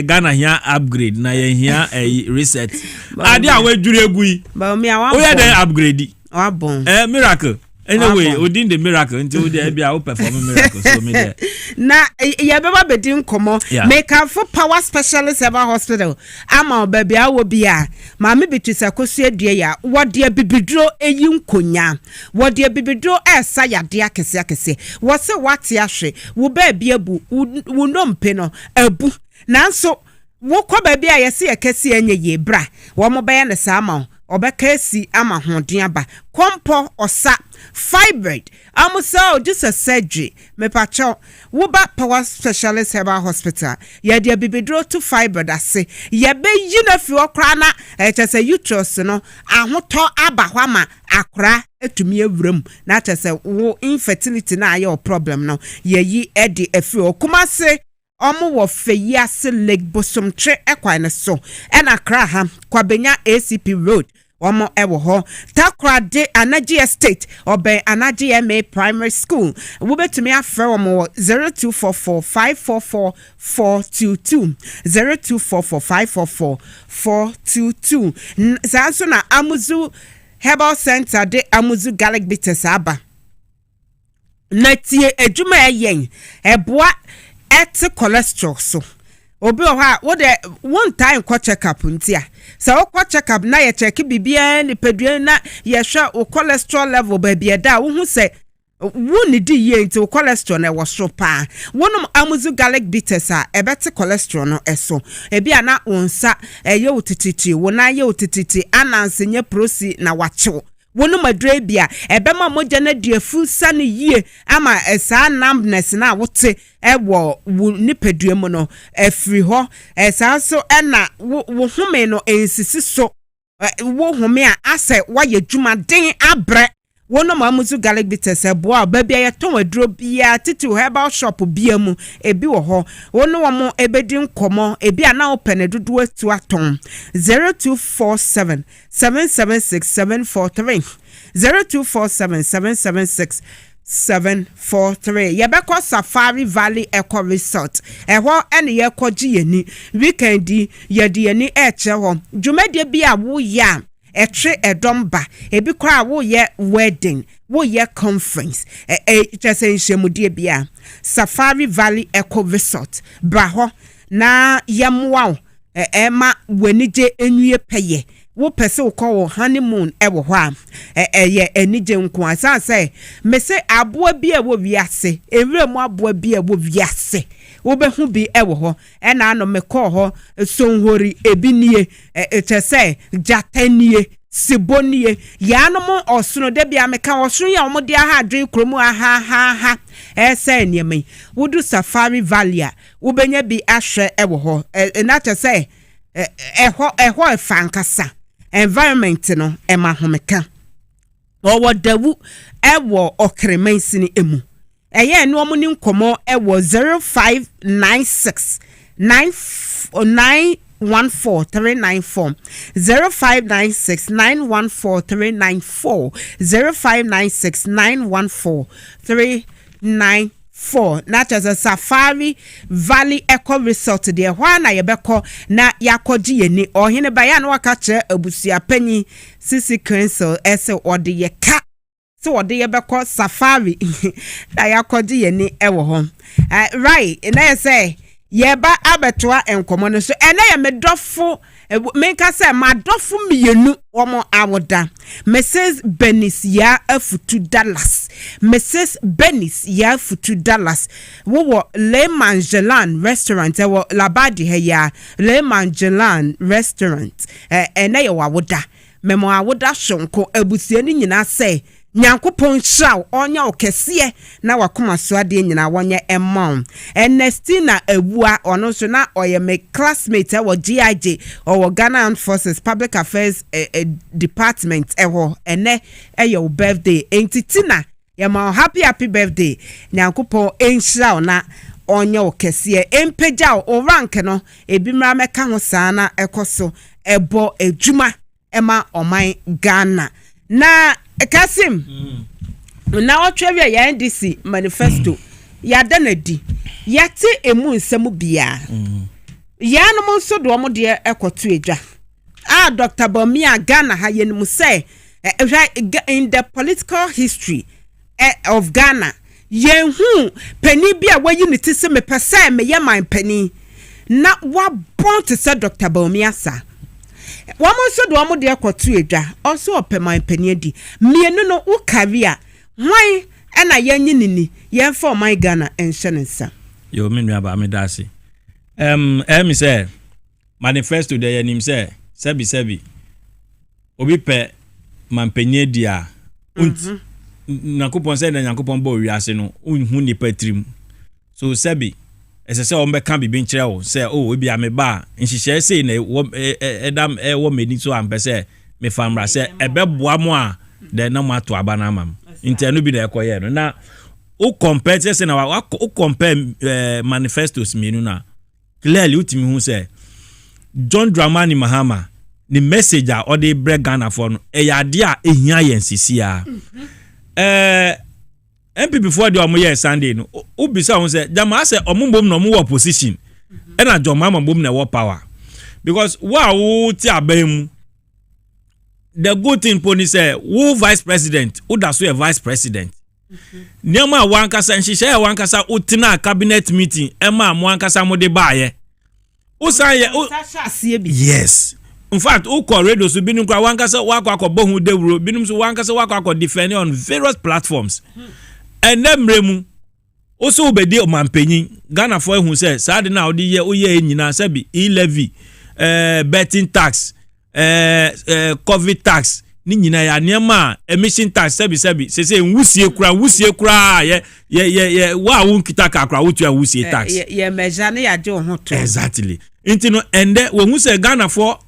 Ghana here upgrade na ye here reset ade a we dure egu yi ba omi awa o ya den upgrade wa bon miracle anyway odin the miracle until they be a perform miracle so me there na ya beba bedin komo make am for power specialist ever hospital ama obabi awo bia ma me bitisa kosu adue ya wode bibidro eyi nkonya wode bibidro esa yade akese wo se wate ahwe wo ba bia bu wo nompe no abu nanso wo kwa ba bia yesi akese anye ye bra wo mo ba ya ne sa ma obekasi ama hodin aba kompo osa fibroid amusa just a surgery me pacho wo ba power specialist herbal hospital ya dia bibidro to fibroid ase ya be yina fi okra na chese uterus no ahoto aba hwama akra etumi ewuram na chese wo infertility na aye problem no ya yi edi afi okumase omo wo feyi ase leg bosomtre ekwan so ena kra ha kwabenya ACP road Omo ewo ho. Takrade Anaji Estate obe Anaji MA Primary School. Wobetumi afre omo 0244544422 0244544422. Sanso na Amuzu Herbal Center de Amuzu Garlic Bitters aba. Natie edwuma yen eboa et cholesterol so. Obi oha wo de one time kwa check up ntia. So kwa check up na ye check bibia ni pedue na ye hwa o cholesterol level ba bia da wo hu se wo ni di ye nti o cholesterol na wo so pa. Wonum Amuzu Garlic Bitters a ebete cholesterol no eso. Ebi ana onsa ye otititi wo na ye otititi ananse nye prosi na wacho. Wonu madre bia ebema moja na duafu sane yie ama esa numbness na wote ewo nipadua mu no afri ho esa so na wo home no ensisi so wo home a ase waye dwuma den abre wonu Amuzu Garlic Bitters eboa ba bia ye ton aduro bia titi herbal shop bia mu ebi wo ho wonu wo mo ebedi nkomo ebi ana open dodo atu aton 0247 776 743 0247 Yebeko Safari Valley Eco Resort eho ene ye koji yeni weekend ye de yeni eche ho dwumade bia wo ya etre edomba ebi kwa wo ye wedding wo ye conference chese nhemudie bia Safari Valley Eco Resort braho na yemwa ema wenije enwie peye wo pese wo call honeymoon ewo ho a ye enije nko asan say me se aboa bi e wo wiase ewre mu aboa bi e wo wiase wo be hu bi ewo ho na no me call ho sonhori ebinie chese jatanie sibonie ya no mo osono de bia me ka osono ya omode aha adwen kromu aha say niemi wodu Safari Valley wo benya bi ahwe ewo ho na chese eho fankasa environment no ema homeka owo dawu ewo okremansini emu eye no omo ni nkomo ewo 0596 914 394 0596 914 394 0596 914 394 not as a Safari Valley Eco Resort there wana yebeko na yakoji yeni ohine baya na wakache abusia penyi sisi council ese ode ye ka so ode yebeko Safari na yakoji yeni ewo ho right na say yeba abetwa enkomo no so ene ye medofo menka say madofo mienu omo awoda Mrs. Benis ya afutu Dallas Mrs. Benis ya afutu Dallas wo Le Mangelan restaurant wo labadi he ya Le Mangelan restaurant ene ye wawoda memo awoda shonko abusie ni nyina say Nyankopon hraw onya okese na wakoma so ade nyina wonye emmon Ernestina Ebua ono so na oye me classmate wo GIJ or Ghana Armed Forces Public Affairs Department eho ene your birthday entitina yama happy birthday Nyankopon enhraw na onya okese empeja o rank no ebimra meka ho sana ekoso ebo edwuma ema oman Ghana na Kasim na otwere ya NDC manifesto ya danadi yate emu nsemu bia ya no mo so do mo de ekoto edwa Dr. Bomia Ghana ha yenum say in the political history of Ghana yenhu pani bia wayi ne tise me pese me ye man pani na wa bon to say Dr. Bomia sa Wamo so do amo de akoto edwa also opeman paniadi mienu no wo career hwan na yanyi nini yen for my Ghana enhyenensa yo me nua ba me dase me say manifesto de yanim say sebi obi pe man paniadi a nakopon say na nakopon bo wiase no unhu ni patrim so sebi ese se o mbeka bibi nkyere wo se o obi ameba nhihye se na edam wo meni so ampese me famra se ebeboa mo a de na mo ato aba na amam intenu bi na ekoye no na o compare se na o compare manifestos menu na clearly utimi hu se John Dramani Mahama the message or the break Ghana for no dia ehia yen sisia MP before the omo Sunday no ubisa won say jama say omumbom no mo opposition e na joma mambom na power because wo ti abam the good thing poni say who vice president who da so a vice president niama wankasa nhihye wankasa utina cabinet meeting ema wankasa mo de baaye usaye yes in fact who call radio so binum kwa wankasa wakwa bohu dewuro binum so wankasa wakwa defend on various platforms and them remu also obedi omampanyin Ghana for ehun say sad na odi ye oye nyina sabi e-levy betting tax covid tax ni nyina ya niema emission tax sabi say nwusie kura ye wa won kita kakra wotu a wusie tax ye measure na ya je ho to exactly intino ende we hu say Ghana for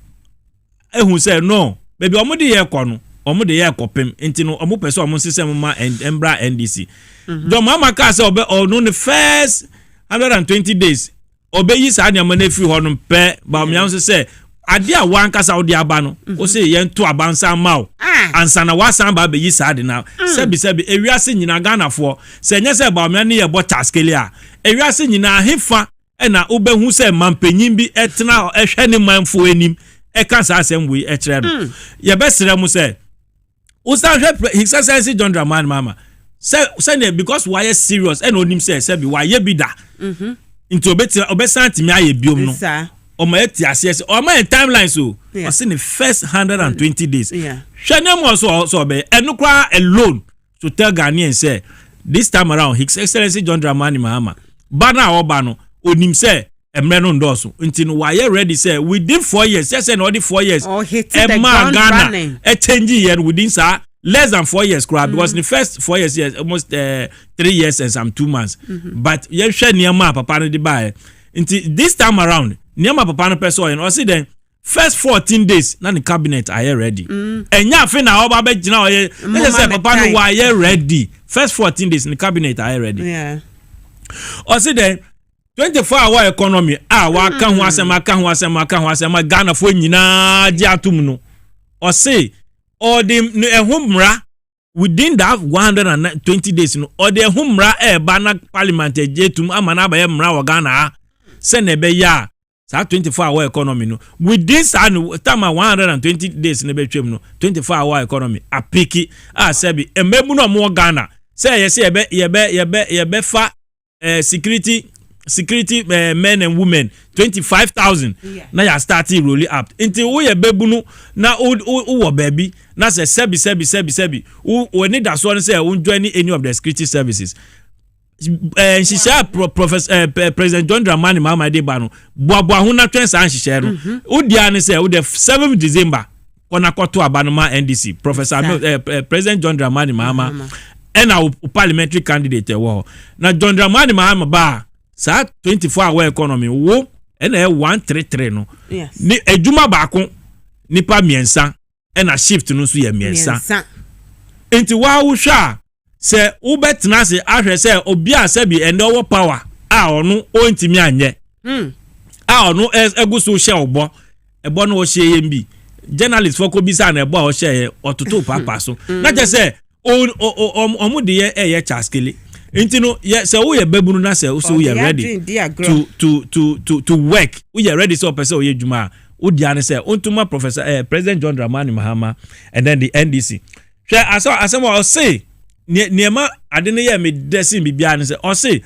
ehun say no baby omo de ye kɔ no omo de ye kɔpem intino omo pese omo system ma embra NDC do mama ka say obe no the first 120 days obe yi sa anya na free ho no pe ba omo yan say ade a wan kasa odi aba no o say yen to abansa mawo ansa na wasan ba be yi sa ade na sebi ewiase nyina Ghana for say nya say ba omo ne ye bo taskele a ewiase nyina hefa na obehu say mampanyin bi etena ehwe ne manfo anim e ka sa asem we e kire no ye besere mu say usan his excellency John Dramani Mahama say because why serious and onim say be why bi da into obesan timi aye biom no o ma eti ase o ma timeline so o say the first 120 days hwene mo so be enukra alone to tell Ghanian say this time around his excellency John Dramani Mahama bana oba no onim say emre no ndoso ntino why ready say within 4 years yes and all the 4 years e ma Ghana e change year within less than 4 years crowd because the first 4 years almost 3 years and some 2 months but ye hwe niam papa no de buy nti this time around niam papa no person or see then first 14 days na the cabinet are ready enya afi na oba be gina oye let's say papa no why ready first 14 days in the cabinet are ready or see then 24-hour economy wa ka ho asema Ghana fo nyina di atum no or say or the ehumra within that 120 days no or the ehumra bana parliament jetum amana ba mra wa Ghana se na be ya sa 24-hour economy no within time 120 days ne betwem no 24-hour economy apiki sebi ememu no mo Ghana say yes ye be fa security men and women 25,000 na ya start rolling up until we bebunu na wo baby na say sebi we need that one say we join any of the security services she share professor President John Dramani Mahama de banu boabo ho na twen san share no udia ne say we the 7th December kona koto abanoma NDC Professor President John Dramani Mahama and our parliamentary candidate na John Dramani Mahama ba sa 24-hour economy wo na 133 no ni ejuma baako nipa miensa na shift no so ye miensa enti wa wo hwa se wo betena se ahwe se obi a se bi ende wo power a ono ontimi anye a ono egu so hye obo ebo no wo hye yem bi journalist for ko bi sa na ebo a wo hye ototo papa so na je se omu de ye chaskele intino yes so we babunu na say so we are ready to work we are ready so person we juma o dia ne say ontuma Professor President John Dramani Mahama and then the NDC share asem o say niema ade ne ye me desin bibia ne say o say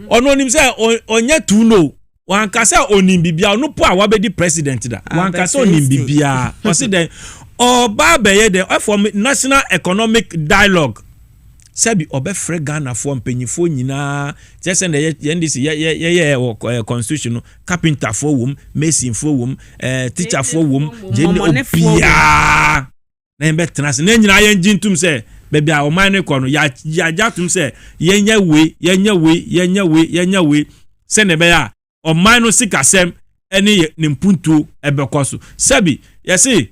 ono nim say onye tu no wan ka say onim bibia no po a wa be di president da wan ka say onim bibia o say then oba be ye the for national economic dialogue sabi obefre Ghana for mpanyifo nyina just na NDC ye constitution carpenter for wom mason for wom teacher for wom jeni obia na embe trans na nyina ye njintum se baby a o man ne ko no ya jatum se yenya we se ne be ya o man no sikasem ene ne mpuntu ebekoso sabi yesi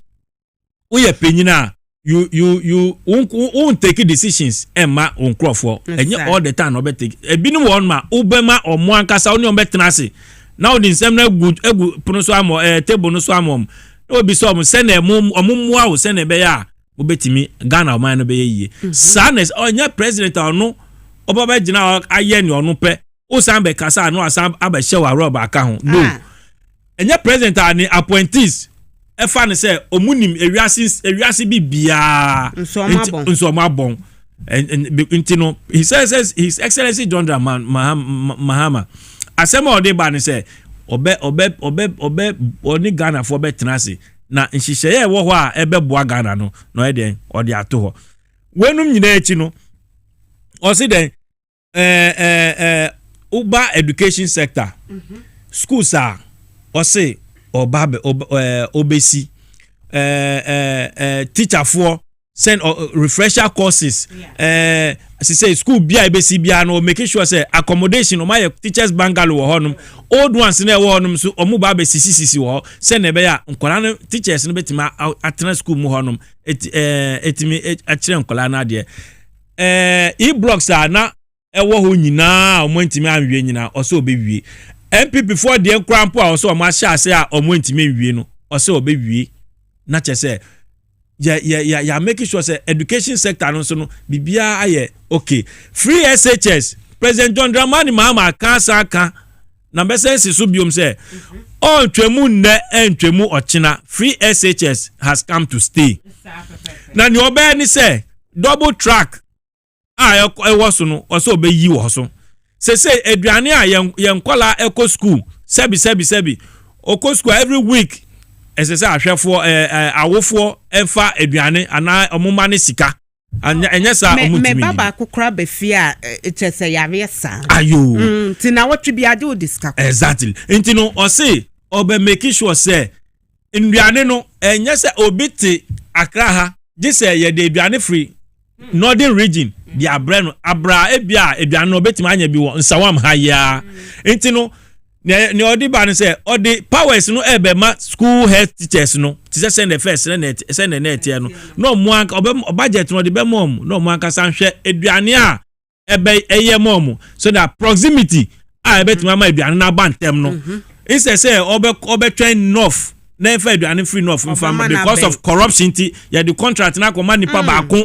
we penyina you won't take decisions emma on crofo enye all the time obe take ebinu won ma ubema omo ankasa oni obe tenase now the same na good egu pono so amo table no so amom no be so send a mum omumwa wo send e be ya wo betimi Ghana man no be ye sanes onya president ono oba gina aye ni ono pe o san be kasa no asan abehye wa rob aka ho no enya president ani appointees e fa ne say omunim ewiase bibia nso mabon and he says his excellency John Dramani Mahama asema ode ba ne say obe oni Ghana for betenase na nhihye wo ho a ebeboa Ghana no no e den ode ato ho wenum nyina echi no o se den uba education sector schools are o se obesi teacher for send refresher courses she say school bia ebesi bia no making sure say accommodation o my teachers bungalow wo honum old ones na wo honum so omu ba be sisi wo send ebe ya nkola no teachers no betima atena school mu honum etimi akire nkola na de e-blocks na ewo ho nyina o ntimi anwie nyina o so obewie MPP for the encrampo a so o ma sha ase a o ntimi wie no o so obewie na che say ya making sure say education sector no so no bibia aye okay free SHS President John Dramani Mahama kan na besense so biom say on twemu nne entwemu ochina free SHS has come to stay na ni obe ni say double track e wo so no o so be yi wo so say eduane a yen kwala eco school sebi oko school every week esese ahwefo awofo emfa eduane ana omuma ne sika enya sa omutimi me baba kokora be fia etese yare sa ayo tina wotwe bi ade o discuss exactly ntino o say obe make sure say eduane no enya se obiti akra ha gise ye de eduane free northern region di abreno abra ebia eduane no obetimi anya bi wo nsawam ha ya ntino ne odi ba ne say odi powers no ebe ma school health teachers no ti send the first send the net no no mo anka budget no de be mom no mo anka sanhwe eduane a ebe eye mom so that proximity ebe ti mama eduane na bantem no instead say obe train enough na fa eduane free enough because of corruption ti ya the contract na ko manipa ba ko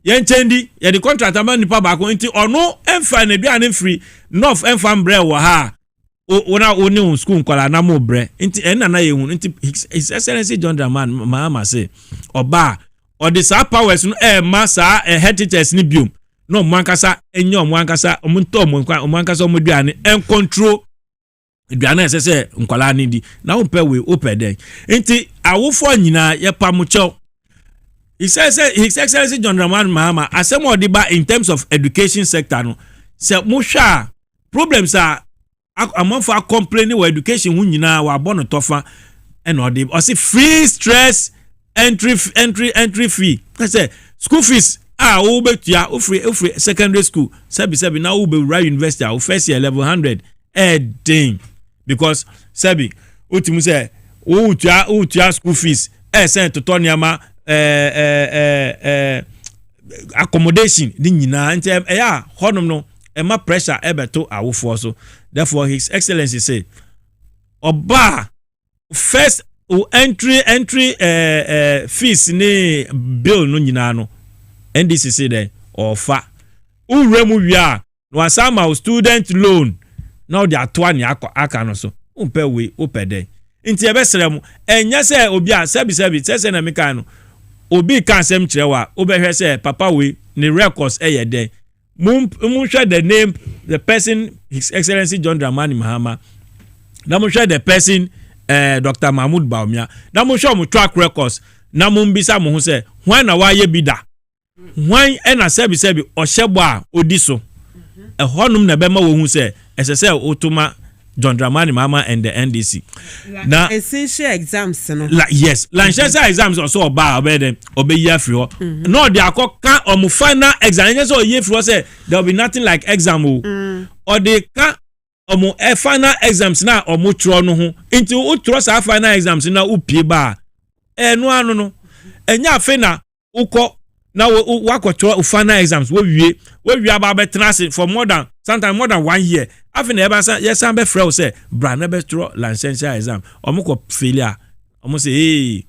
yenchendi ya the contract ma nipa ba ko nti ono emfa na eduane free enough emfa mbre wo ha ona oni school nkwala na mo bre nti enna na yehun nti his excellency John Dramani Mahama say oba odi sa powers no ma sa head teachers ni biom no mo ankasa enyo mo ankasa omunto mo ankasa mo duane en control duane ese nkwala ni di na wo pe we opeden nti awofo nyina ye pa mo chew his excellency John Dramani Mahama asem odi ba in terms of education sector no se mo hwa problems are among for complaining with education hu nyina wa bono tofa and or say free stress entry fee I say school fees wo betua free secondary school sebi now we right university our first year level 100 ding because sebi utimu say utua school fees send to toniama accommodation di nyina nti ya honum no ema pressure ebeto awofo so therefore his excellency say oba first entry fees ni bill no nyina no NDC say there ofa uremu wia no asama student loan now they atoa ni aka no so umpe we opede nti ebesrem enya say obi a sebi say na meka no obi kan sem kirewa obehwe say papa we ni records eyede share the name the person his excellency John Dramani Mahama na share the person Dr. Mahmoud Baumia na show mu track records na mbisa mo ho say hwan na wa ye bida hwan na sebi ohyebo a odiso honum na be ma wo hu say esese otuma John Dramani Mahama and the NDC na essential exams no yes essential exams also oba obede obeyi afri ho no dey akoka omu final exam so ye free say there will be nothing like exam or dey ka omu final exams na omu tro no ho nti o tro sa final exams na upie ba no anu no enya afi na ukọ na wakotro final exams we wie aba betenase for sometimes more than 1 year after na eba yes am be free say bra na be tro licensure exam omuko failure omo say hey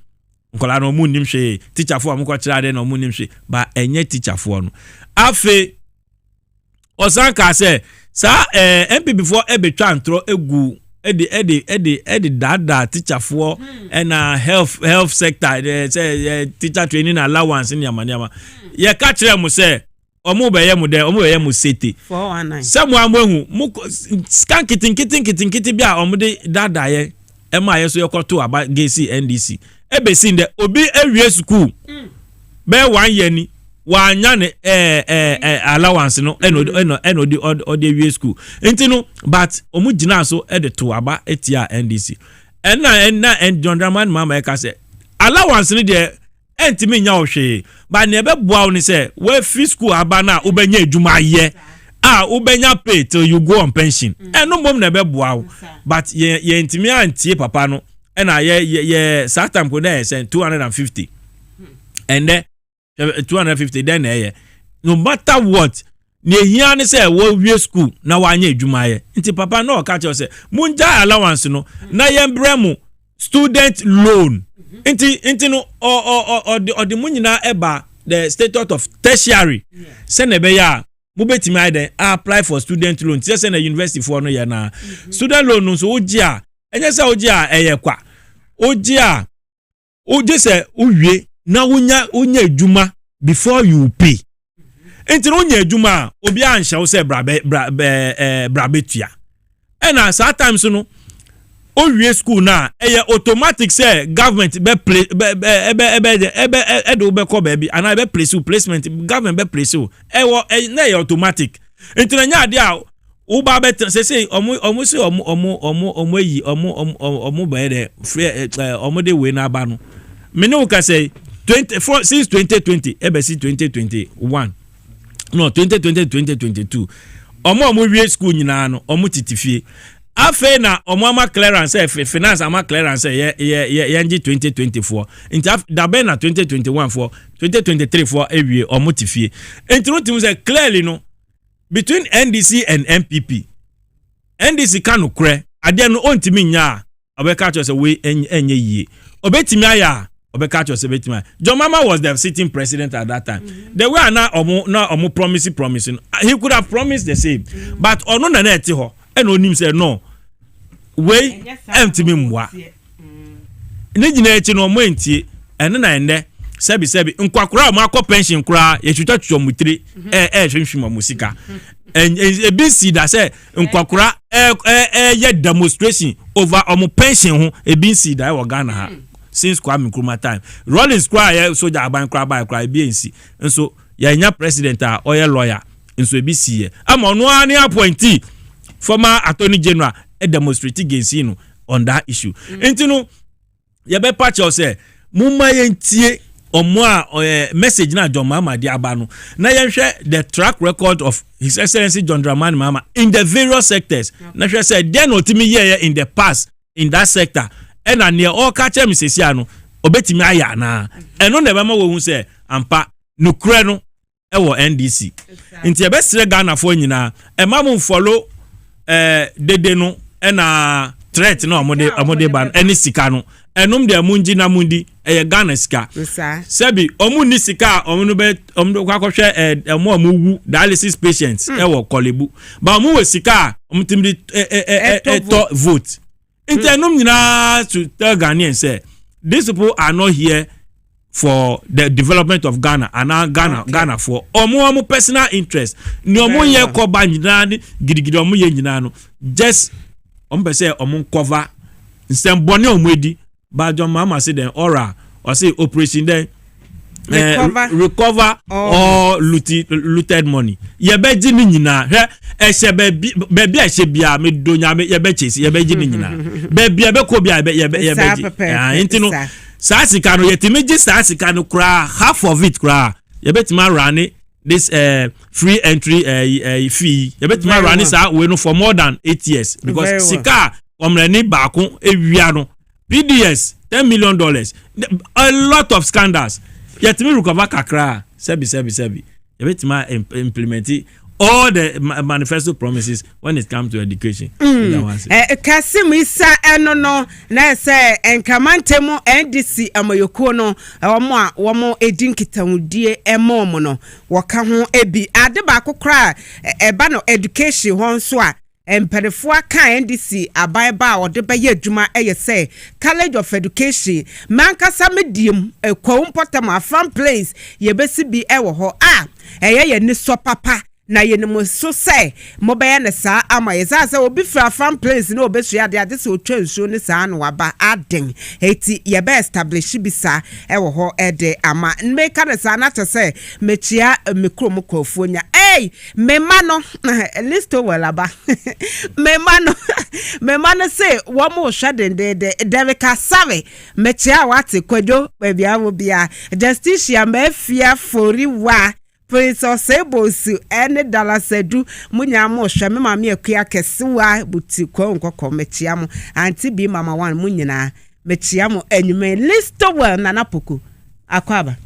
nkola no mu nim hwe teacher fo amko kira de no mu nim hwe ba enye teacher fo no afe osanka say sa MP before ebetwa ntro egu edi dada teacher fo and health sector say teacher training allowance in yamaniama ye ka kire mu say omo be ye mu de omo be ye mu sete 419 samu amohu mu scan kitin bia omo de dada ye ema ye so ye koto aba gesi NDC ebe sin de obi ewie school be 1 year ni wanya ne allowance no eno di ewie school ntino but omu gina so e de to aba etia NDC and John Draman mama e ka say allowance ni de entimi nya ohwe ba ne be boa ni say we free school aba na ubenya adwuma ye ubenya pay till you go on pension no mom na be boa but ye entimi antie papa no na ye satam ko na say 250 and then 250 then no matter what ne hia ne say wo wie school na wanya adwuma ye nti papa no ka che say munja allowance no na ye bremu student loan nti no o de munyina eba the status of tertiary say na be ya mo betimi ide apply for student loan say na university for no ye na student loan no so oji a enye say oji a eye kwa oji a oji say uwie na unya adwuma before you pay enti unya adwuma obi anhye wo say brabetua na sometimes no owie school na automatic say government be do be ko baby and be placement government be place na automatic enti na nya ade a wo ba be say omo say omo yi omo be de omo de we na aba no me no ka say 24 since 2020 ebesi 2021 no 2022 omo wie school nyina no omo titifie afa na omo ama clearance finance ama clearance ye ngi 2024 inti dabe na 2021 for 2023 for ewie omo tifie entro tim say clearly no between NDC and MPP NDC kanu kre ade no ontimi nya obeka cho say we enye yie obetimi aya obeka cho say betima John Mama was the sitting president at that time the way na omo promising he could have promised the same but ono na na eti ho and onim say no we empty mwa ne gina echi no mo entie ene na ende sebi nkwakura mo akọ pension kura ye twitwa mutire hwehwema musika e bi si da say nkwakura ye demonstration over omo pension ho e bi si da e wo Ghana ha since Kwame Nkrumah time Rollins cry soldier aban cry bi ensi nso ya nya president a oye lawyer nso e bi si ye ama ono ani appointee former attorney general a demonstrate against you on that issue enti ye be patch say mumma yentie omo a message na John Mama di aba no na yenhwe the track record of His Excellency John Dramani Mahama in the various sectors na hwe say then otimi ye in the past in that sector and na all catch me sesia no obetimi aya na eno na be ma wo hu say ampa nukure no e wo NDC nti e be sire Ghana fo nyina e ma mo follow dede no na threat no omode ban any sika no enum de munji na mundi Ghana sika sebi omu ni sika omu be omu kwakohwe omu dialysis patients wo Kolebu ba omu we sika omu timdi to vote enum nyina to tell Ghanians say these people are not here for the development of Ghana and Ghana for omu personal interest ni omu ye ko ba nyina ni gidigidi omu ye nyina no just omu say omu cover nsembone omu edi ba John Mama say then ora or say operation then recover all looted money ye be ji ni nyina he ehye be ehye bia me donya me ye be chesi ye be ji ni nyina be be ko bia ye be ji intino sa sika no yetimi ji sa sika no kra half of it kra ye betima run this free entry fee ye betima run sa we no for more than 8 years because sika omrani baako ewia no PDS $10 million a lot of scandals yetimi recover kakra sebi ye betima implement all the manifesto promises when it comes to education. Kasim Isa enono na say enkamantemu NDC amayoko no womo edin kitawudie emom no woka ho ebi ade ba kokra eba no education ho nso a emperefo aka NDC abaiba ode be ye adwuma eye say College of Education mankasa mediem kwompotam afam place ye besi bi ewo ho ye ni so papa na yenimo so say mobile na sa ama yesa obi fra farm place na obesua de so twansuo ne sa na waba aden eti ye be establish bi sa ewo ho ede ama nmeka na sa na say mechia mekrom kofuo nya mema no listo welaba mema no say wo mo hweden de Dereka Save mechia wate kwadwo bia wo bia justicia mafia foriwa Prince Osebosu ene dala sedu munya mo hwe me mama akua kesewa buti kwa nkokọ mechia mo anti bi mama wan munyina mechia mo enyume listo well na napoko akwaba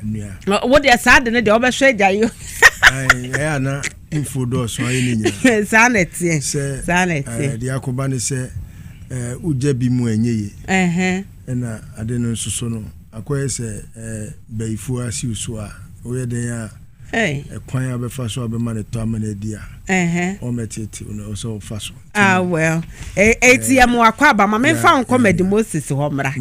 nia wo de saade ne de obehwe jayo na info do so ayi nya sanete de akoba ne se uje bi mu enyeye na ade no nsoso no akoye se baifu asi uso a we den ya kwan abefa so abema ne to amana dia o metete no so faso well ATM wakwaba ma memfa nko Medimosis ho mra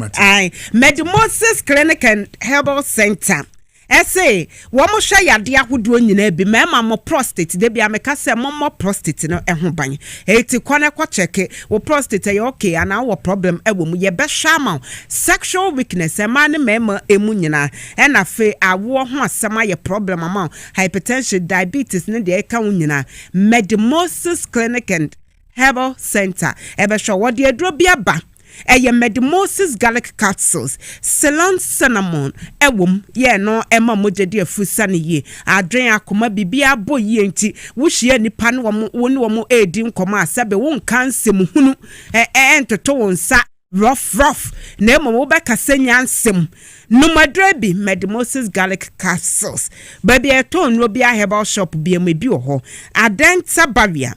Medimosis Clinic and Herbal Center ese wo mo hwa yade ahodo nyina bi mema mo prostate de bia meka se mo prostate no ho ban eti kwane kwa check wo prostate ye okay ana wo problem ewo mu ye be hwa ma sexual weakness e ma ne mema emu nyina e na fe awo ho asema ye problem ama hypertension diabetes ne de ka wo nyina Medimosis Clinic and Herbal Center e be hwa wo de aduro bia ba Medimosis garlic capsules, Ceylon cinnamon, ewum, no, Emma Mojadi Fusani ye, Adrian Akuma Bibia boy yenti, wish ye ni pan womo edim koma, sabe won can sim hunu, to town sa, rough, nemo mobeka senyan sim. No madrebi Medimosis garlic capsules, baby a tone robia herbal shop be me bio, Adenta barrier.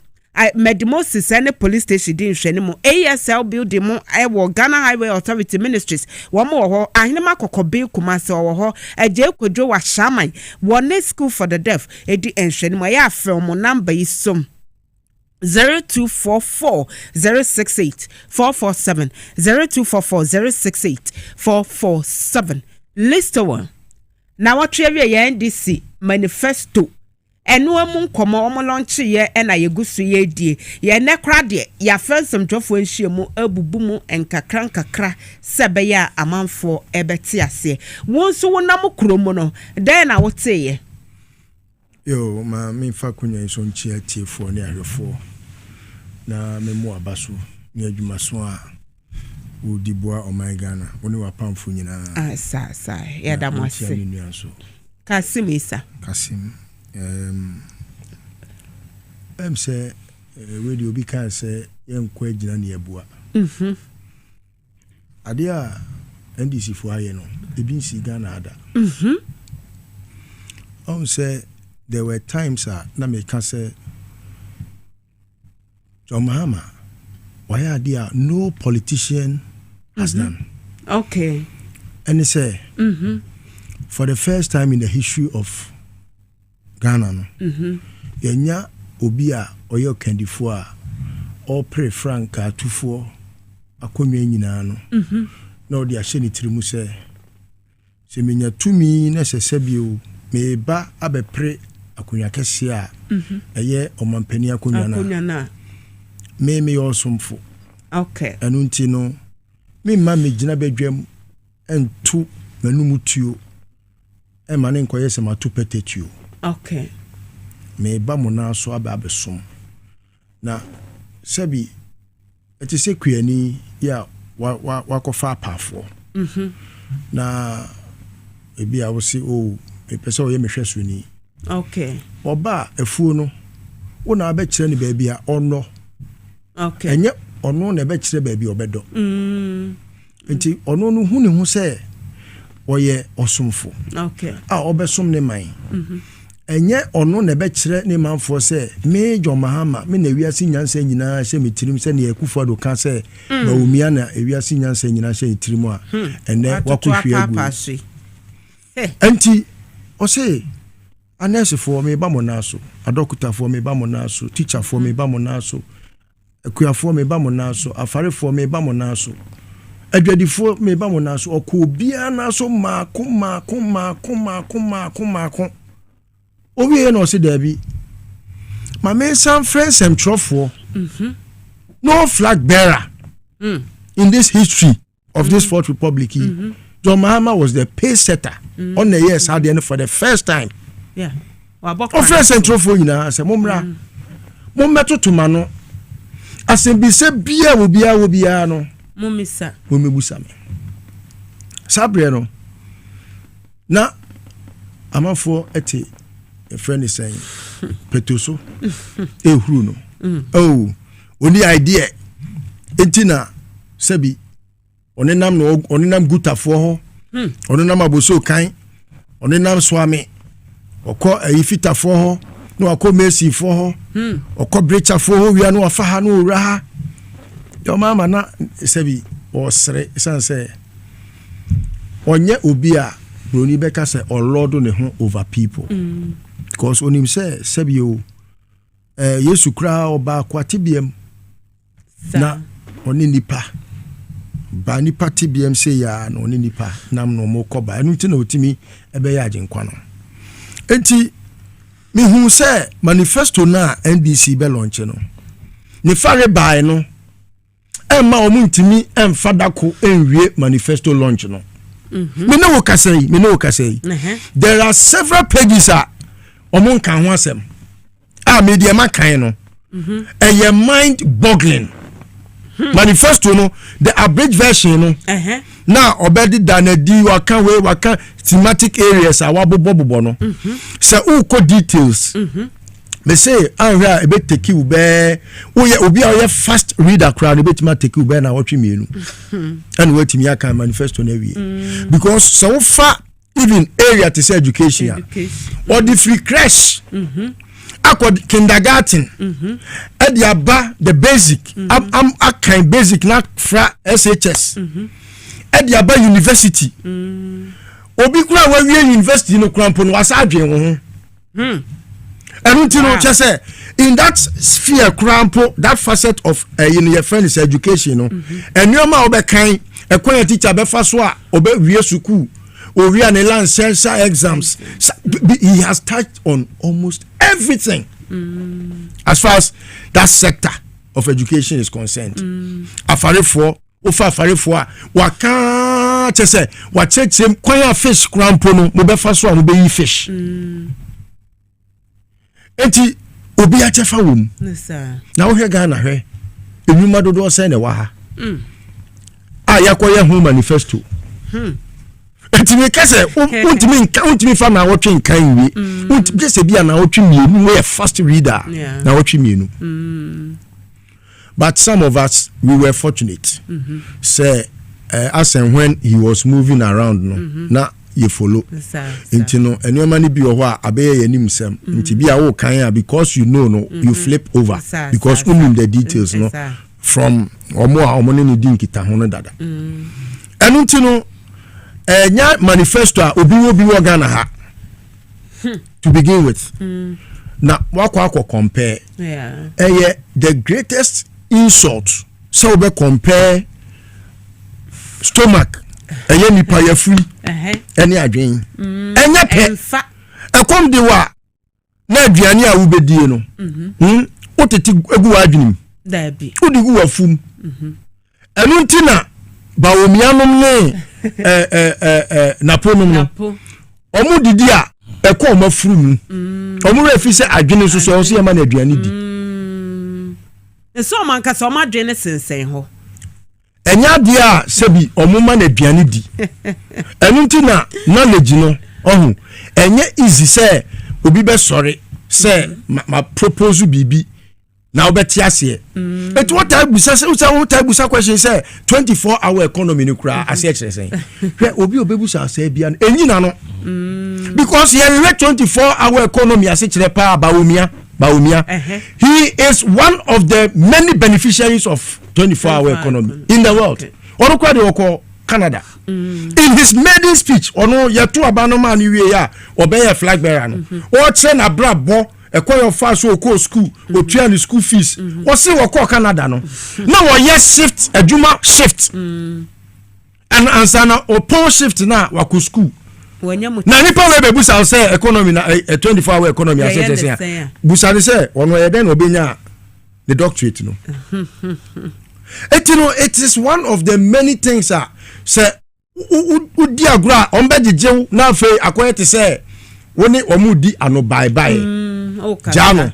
Medimosis and police station din hwene mu ASL building mu ewo Ghana Highway Authority Ministries wo mo ho ahinema kokobe kumase wo ho eje kwadwo wa shaman one school for the deaf edi enhwene mu ya from number isom 0244 068 447 0244 068 447 list one na watwe ye NDC manifesto enu amu nkomo omo launch ye na yegusu ye die ye nekra de ya fensem twofo nhyiemu abubu mu enkakra sebe ya amanfo ebeti ase wonso wonam kromo no den na wote ye yo ma me fa kunya so nchi atiefo ne ahwefo na memu abaso ne adwumaso a odiboa oman Ghana woni wapamfo nyina sa ya da mo ase Kasim Isa Kasim say we obi kan say yenkwa agina ne abua ade a NDC fo aye no ebi nsi Ghana ada say there were times na me can say John Mahama why ade a no politician has done okay and he say for the first time in the history of Ghana no yenya obi a oyo kandifo a all pray frank atufo akonwa nyina no na odi a hye ne tirimu se menya tumi na sesebio me ba abepre akonwa kese a eye omampani akonwa na me osomfo okay anu nti no me ma me gina badwam entu manumutuo e ma ne nkoye se matu petetuo okay me ba mo na so ababesom na sabi etise kuani ya wakofa apafo na ebi a wo se o me pese o ye mehweso ni okay oba afuo no wo na ba kire ne ba bia ono okay enye ono na ba kire ba bia obedo enti ono no hu ne hu se oye osomfo okay obesom ne man enye ono na be kire ne manfo se me John Mahama me na wiase nyansa nyina hye metirim se ne yakufo do ka se ba omia na wiase nyansa nyina hye metirim a ene wakohwe agu enti o se anese for me ba monaso adokota for me ba monaso teacher for me ba monaso akuafo me ba monaso afare for me ba monaso adwadifo me ba monaso okọ bia na so maako owie no se dabi ma me some friends and trofo no flag bearer in this history of this Fourth Republic. John Mahama was the pace setter on the years had the for the first time. Yeah. Friends and trofo nyina se momra mommeto tomano asembi se bia wo bia no momisa momebusa me sabre no na amafo ete a friend is saying petoso ehuru no oh oni idea entina sebi onenam gutafo ho onenam aboso kan onenam swami okọ ayifitafo ho no akọ mesifo ho okọ brechafo ho wia no afa ha no owura ha yo mama na sebi osre sanse onye obi a broni beka se olodo ne ho over people because onim say sebi o Yesu kra oba kwatibiem na oni nipa ba nipa tibiem say ya na oni nipa nam no mo koba enu nti na otimi ebe ya agenkwa no enti mi hu say manifesto na NDC be launch no ni fare bai no emma omuntimi emfadako enwie manifesto launch no me no kasei there are several pages omun kan ho asem media makan no a mind boggling manifesto no the abridged version no now obedi danadi waka thematic areas awabobobo no say uko details me say anhwa e be take you be obi a fast reader crowd e betima take you be na watwe mienu and watimi aka manifesto na wie because so far even area to say education or the free crash akod kindergarten ediaba the basic am akan basic na fra SHS ediaba university obi kura wa wie university no krampo no wasa adwen wo ho no say in that sphere krampo that facet of your friend is education no and you ma obekan ekwan teacher be fa so a obe wie school or we are licensure exams. He has touched on almost everything as far as that sector of education is concerned. Afarefo, waka chese, wacheche kwanya fish krampo no, mo be fa so a mo be yi fish. Enti obi a chefa wom. Na wo he Ghana hwe. Enuma dodo se na wa ha. Yakoye hu manifesto. Etimi kase untimi fa na wotwe nkan wi untimi se bia na wotwe mienu we fast reader na wotwe mienu but some of us we were fortunate say as and when he was moving around no na you follow nti no enema ni bi ho a abeye yanim sem nti bia wo kan because you know no you flip over because unim the details no from omo ne di nkita ho no dada enu nti no nya manifesto obi wo Ghana ha to begin with na wakwa compare the greatest insult so we compare stomach nipa ya free any adwen enya pe ekom de wa na aduane a wo bedie no oteti egu adwenim da bi odi gu wafum enu ntina ba omianom ne naponum no omu didi a eko omafurum omu refi se adwene so so so yema na aduane di so man ka so omadwene sensen ho enya dia sebi omu ma na aduane di enu ntina knowledge no ohun enye easy say obi be sorry say ma propose bibi Now obeti ase it what I busa question say 24-hour economy no kura ase say obi obebusa say bia enyina no because here 24-hour economy ase kire pa baumia he is one of the many beneficiaries of 24-hour economy in the world ono kwa de oko Canada in his maiden speech ono yeto abanoma ni wie ya obey flag bearer no o tre na brabo your fast go school or train school fees or see what call Canada no now yes shift a juma shift and answer now or pole shift now wako school na nipa we be busa say economy na 24-hour economy as say busa say ono ye den obenya the doctorate no it is one of the many things say udi agura on be jew na fe akoyete say woni omudi ano bye Jano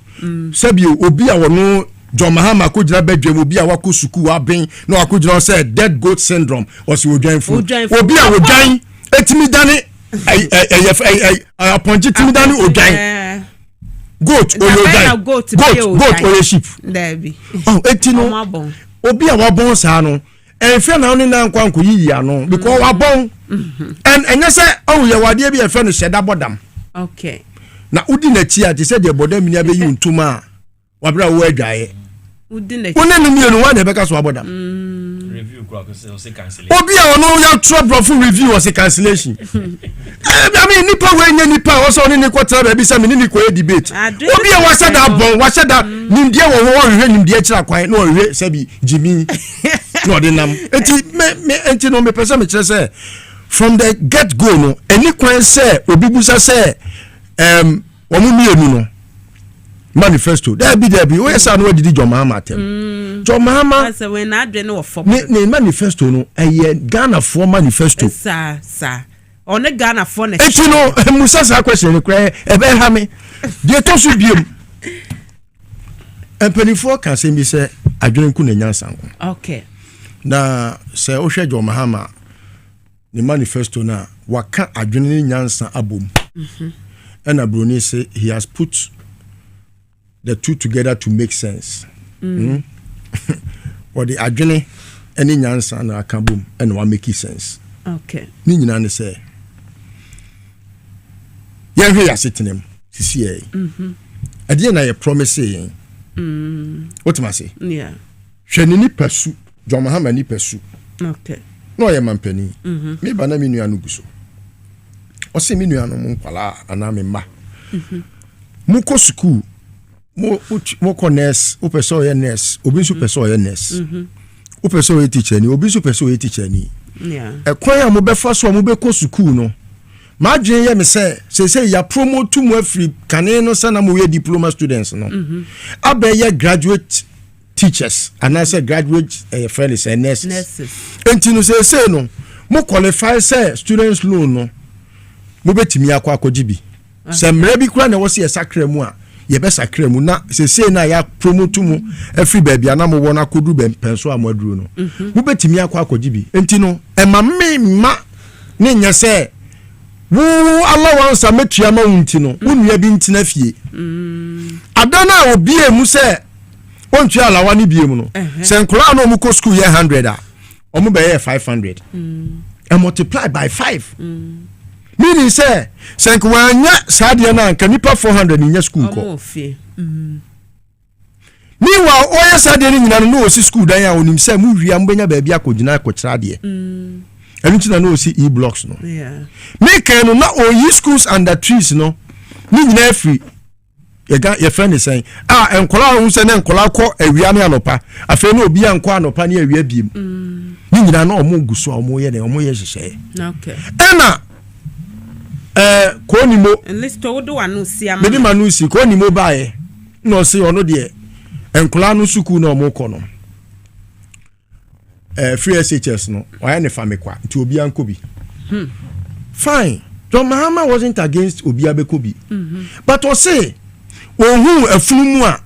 sabi obi a wono John Mahama ko jira bedwem obi a wako suku aben na wako jira say dead goat syndrome o si odwanfu obi a odwan etimi dane aponji timi dane odwan goat o sheep etino obi a wabon sa no enfe na oni na nkwanko yiyi ano because wabon and enye say oh ye wade bi enfe no sheda bodam okay na udi na chi ati se de bodam ni abeyi ntuma wabra wo adwaye udi na chi wona mi enu wa na beka so abodam review kwa ko se cancellation obi a ono ya trouble for review or se cancellation I mean nipa we nya nipa wo so oni ni kwatra ba bi se me ni ko debate obi a wa se da nimdie wo hwe nimdie kira kwan na hwe se bi jimi no de nam enti no me pesa me kire se from the get go no any kwan se obi busa se omumienu no manifesto there be we say no didi John Mahama tem John Mahama say when na adwe no for ne manifesto no Ghana for manifesto sa on Ghana for na eti no musa sa question no kra e be ha me de to so biem empenifo kan say mi say adwene ku na nyansa nko okay na say o hwe John Mahama ni manifesto na waka adwene ni nyansa abom and Bruni say he has put the two together to make sense. Or the adwene any nyansa na akabum and one make sense. Okay. Ni nyina ne say. Yan hwe ya sitinem sisi e. Ade na ye promise yin. What am I say? Yeah. Hwe ni pesu, John Mahama ni pesu. Okay. No ye mampani. Me ba na me nua no guso. O se me nua no mo nkwala ana me ma. Mo ko school mo ko nurse, o person ye nurse, obi so person ye nurse. O person ye teacher ni, obi so person ye teacher ni. Yeah. E kwan ya mo be fa so mo be ko school no. Ma dwen ye me say ya promote mo afri kane no sana mo we diploma students no. Abe ye graduate teachers and I say graduate friend is nurses. Enti no say no mo qualify say students loan no. Mo betimi akwakojibi. Se mre bi kura na wo se sakra mu a ye be sakra mu na se na ya promote mu every baby ana mo wona kodu be penso amaduru no. Mo betimi akwakojibi. Enti no e ma me ma ne nya se wo allowance ametua ma wunti no. Wonua bi ntina fie. Adana obi emu se ontu alawa ni bi emu no. Se nkura na omu ko school ye 100 a omu be ye 500. And multiply by 5. Meaning say senku wanya sadia na nka nipa 400 in your school ko. Meanwhile oya sadia ni nyina no osi school dan ya onim say mu hwia mbenya ba bia akogina akokira de. Enu tina no osi e-blocks no. Yeah. Me kan no na oyi schools under trees no. Ni nyina free. Your friend is saying, enkola hu se na enkola ko awia ne anopa. Afa no obi anko anopa ne awia biem. Ni nyina no omo guso omo ye de omo ye hyehyɛ. Okay. Ena ko ni mo list to do anu si ama. Bedi manu si ko ni mo baaye. No se ono de enkola no suku na omo ko no. Free SHS no. Why ne famekwa nti obi anko bi. Fine. John Mahama wasn't against obi abeko bi. But o say ohu afunumu a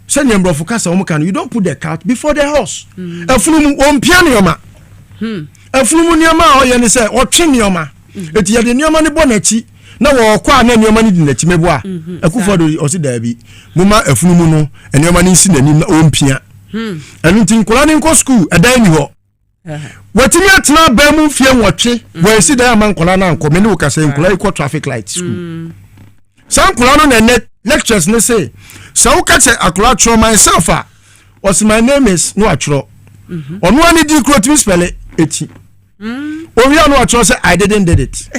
se nyembrofu kasa omo kan you don't put the cart before the horse. Afunumu ompia ne yoma. Afunumu nioma o ye ne se otwe nioma. Eti ya de nioma ne bo na chi na wo kwa na nioma ne di na chi mebo a. Akufodo o si da bi moma afunumu no enema ni nsi nanim na ompia enu tin kola ni nko school edan ni ho watimi atena ba mu fie nwotwe we si da man kola na nko me ne wo kasa nkola equal traffic light school san kola no na lectures ne say so wo kase akola tro myself a was my name is no atro onu ani di kro timi spell eti owi anu atro say I did it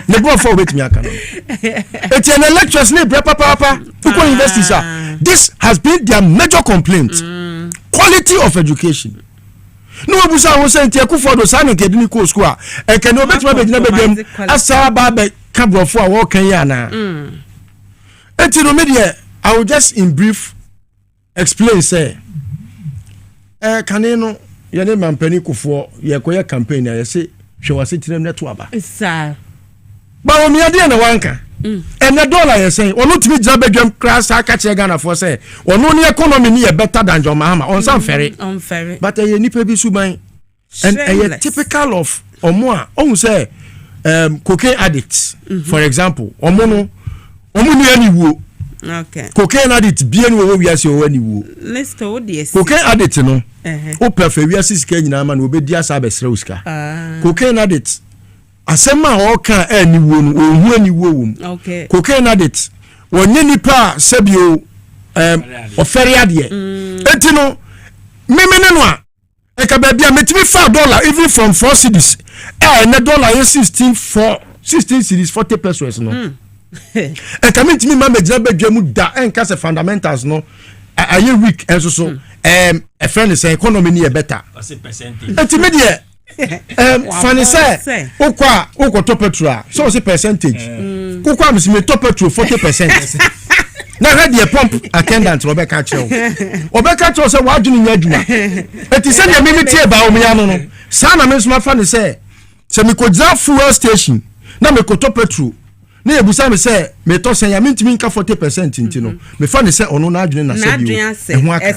ne go for wait me aka no eti na lectures ne papa uko university sir this has been their major complaint quality of education no obusa wo say ntia kufodo sa no kedini ko school a eke no betima be gina be dem asa ba be kabrofo a wo kan ya na eti no media I will just in brief explain say kaneno ye ne mampani kufo ye koye campaign ya say hwe wase tirem neto aba sir ba o mi ade na wanka na dollar ye say onu timi gina bedwam class aka che Ghana for say onu ne economy ni ye better than John Mahama on some ferry but ye nipa bi suban and a typical of omo a on say cocaine addicts for example omo no omo ni ani wo okay cocaine addict bi ani wo wiase wo ani wo let's hold yes cocaine addict no o prefer wiase sika nyina ma no obedi asa besre uska cocaine addict asema o kan ani wo no ohu ani wo wo okay cocaine addict wonye nipa sebio ofere ade enti no memene no a e ka ba bia metimi $5 even from 4 cedis na dollar is 16 cedis 40 pesos no e ka metimi ma megina badwa da enka se fundamentals no aye week enso so a friend say economy ni e better percentage enti me de funny say ukwa top petrol so say percentage ukwa me top petrol 40% na ready a pump attendant Rebecca Chow say wa adwunu nya adwuma eti say na me tie ba o me ano no sa na me so ma funny say me ko dza fuel station na me ko top petrol na ebusa me say me to say ya me ntimi nka 40% nti no me funny say ono na adwunu na say bi ho aka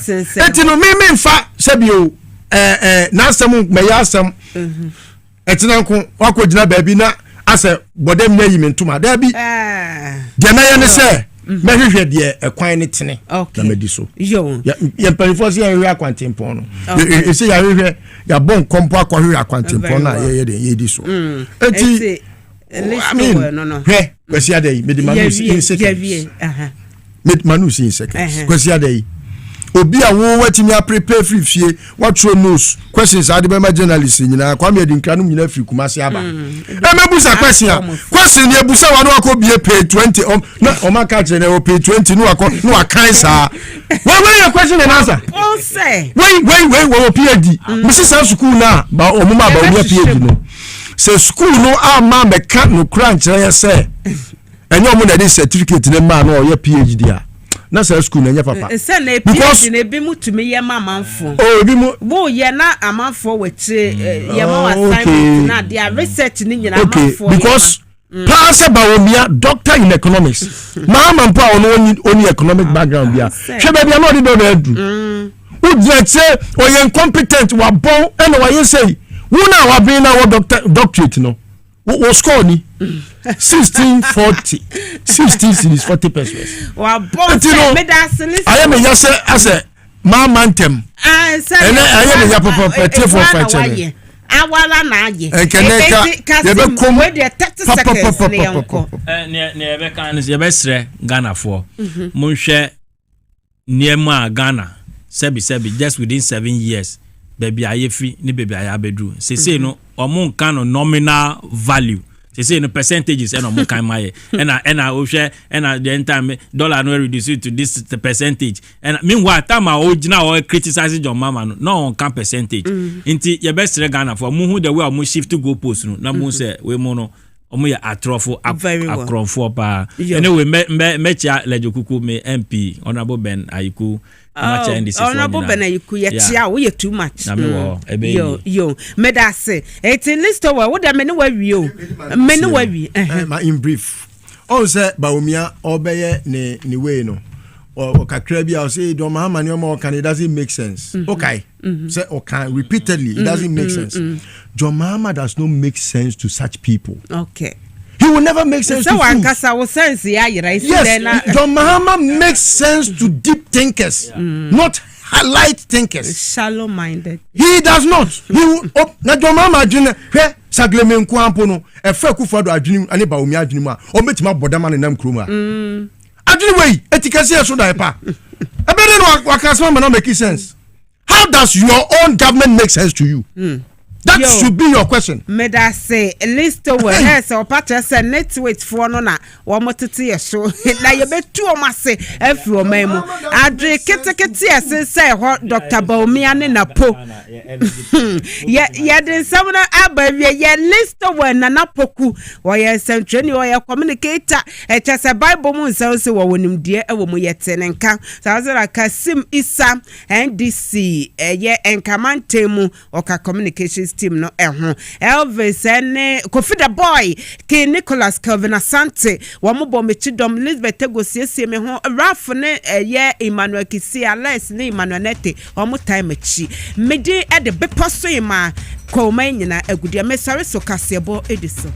eti no me mfa say bi o na asem me ya asem eti na nko wako gina ba bi na ase bodem na yi me ntuma da bi de na ye ne say mehwehwe de ekwan ne tene na medi so ya perforce ya hwe akwantempon no e se ya hwe ya bon kompo akwahwe akwantempon na ye di so enti no he kwesi adai medi manus in seconds medi manus in seconds kwesi adai obi a wo watimi a prepare free fie watro news questions ade be ma journalist nyina kwame adinkra no nyina free kumase aba mebusa question ne ebusa wa no akobie pay 20 na o ma ka kire ne o pay 20 no akọ no akan sa when your question and answer say when wo PhD misi san school na ba o mo ma ba o PhD no say school no ama meka no crunch ya say enyo mo na dey certificate ne ma no o ye PhD a na sa school na nya papa say na PhD na bi mutumi ye ma manfo bi mu wo ye na amanfo weche ye ma assignment na their research ni nyina amanfo because pass ba omia doctor in economics mama mpa oni economic background bia hwe ba bia no de do na adu wo say o ye incompetent wa bon e na wa ye say wo na wa bin na wo doctorate no wo score ni 1640 40 pesos wa bon me da select I am just as a mantem and I am ya papa for fighting awala na aye e be kom we dey 30 seconds ne yanko ne be kan ye be sre Ghana for monhwe niema Ghana sebi just within 7 years baby ayefi ni baby ayabedu say no omo nkan no nominal value say no percentages and omo kan maye and o hwe and the time dollar no reduce to this percentage and meanwhile time original or criticize John Mama no on kan percentage inti ye best Ghana for mu hu the way omo shift to go post no na mu say we mo no omo ya atrofo akronfo pa anyway me chia lejokuku me MP honorable Ben Ayiku honorable Ben Ayiku ye chia we too much yo me da say it's in list over what me no wi o me no wi in brief on say baomia obeye ni way no or kakra bia say do Mahama ni o can it doesn't make sense okay say okay repeatedly it doesn't make sense John Mahama does not make sense to such people okay He will never make sense to fools. Yes, John Mahama makes sense to deep thinkers, not light thinkers. Shallow-minded. He does not. He will. Na John Mahama adwene hwe sagleme nkwampo no efa kufado adwene ani ba omi adwene mu a o metima bodama ne nam kroma. Adwene wey etikase eso da epa. Ebere no wakasma ma no make sense. How does your own government make sense to you? That should be your question. Me da say list over here so patcha say network for no na wo motete ye so na ye betu o mase afi o memu adre ketekete ase say ho Dr. Baumia ne na po ye den samna abawie ye list over na na poku wo ye central wo ye communicator e chese bible mu nsan se wo wonimdie e wo mu yete ne nka sazara Kasim Isa NDC ye enkamantemu oka communications team no Elvis and Kofi the boy King Nicholas Kelvin Asante wamubo mechidom Elizabeth Tegosie me ho Ralph ne ye Emmanuel Kisia Les ne Emmanuel Nete wamu time echi mede e de Beposohemaa ko man nyina agudia mesare so kasebo ediso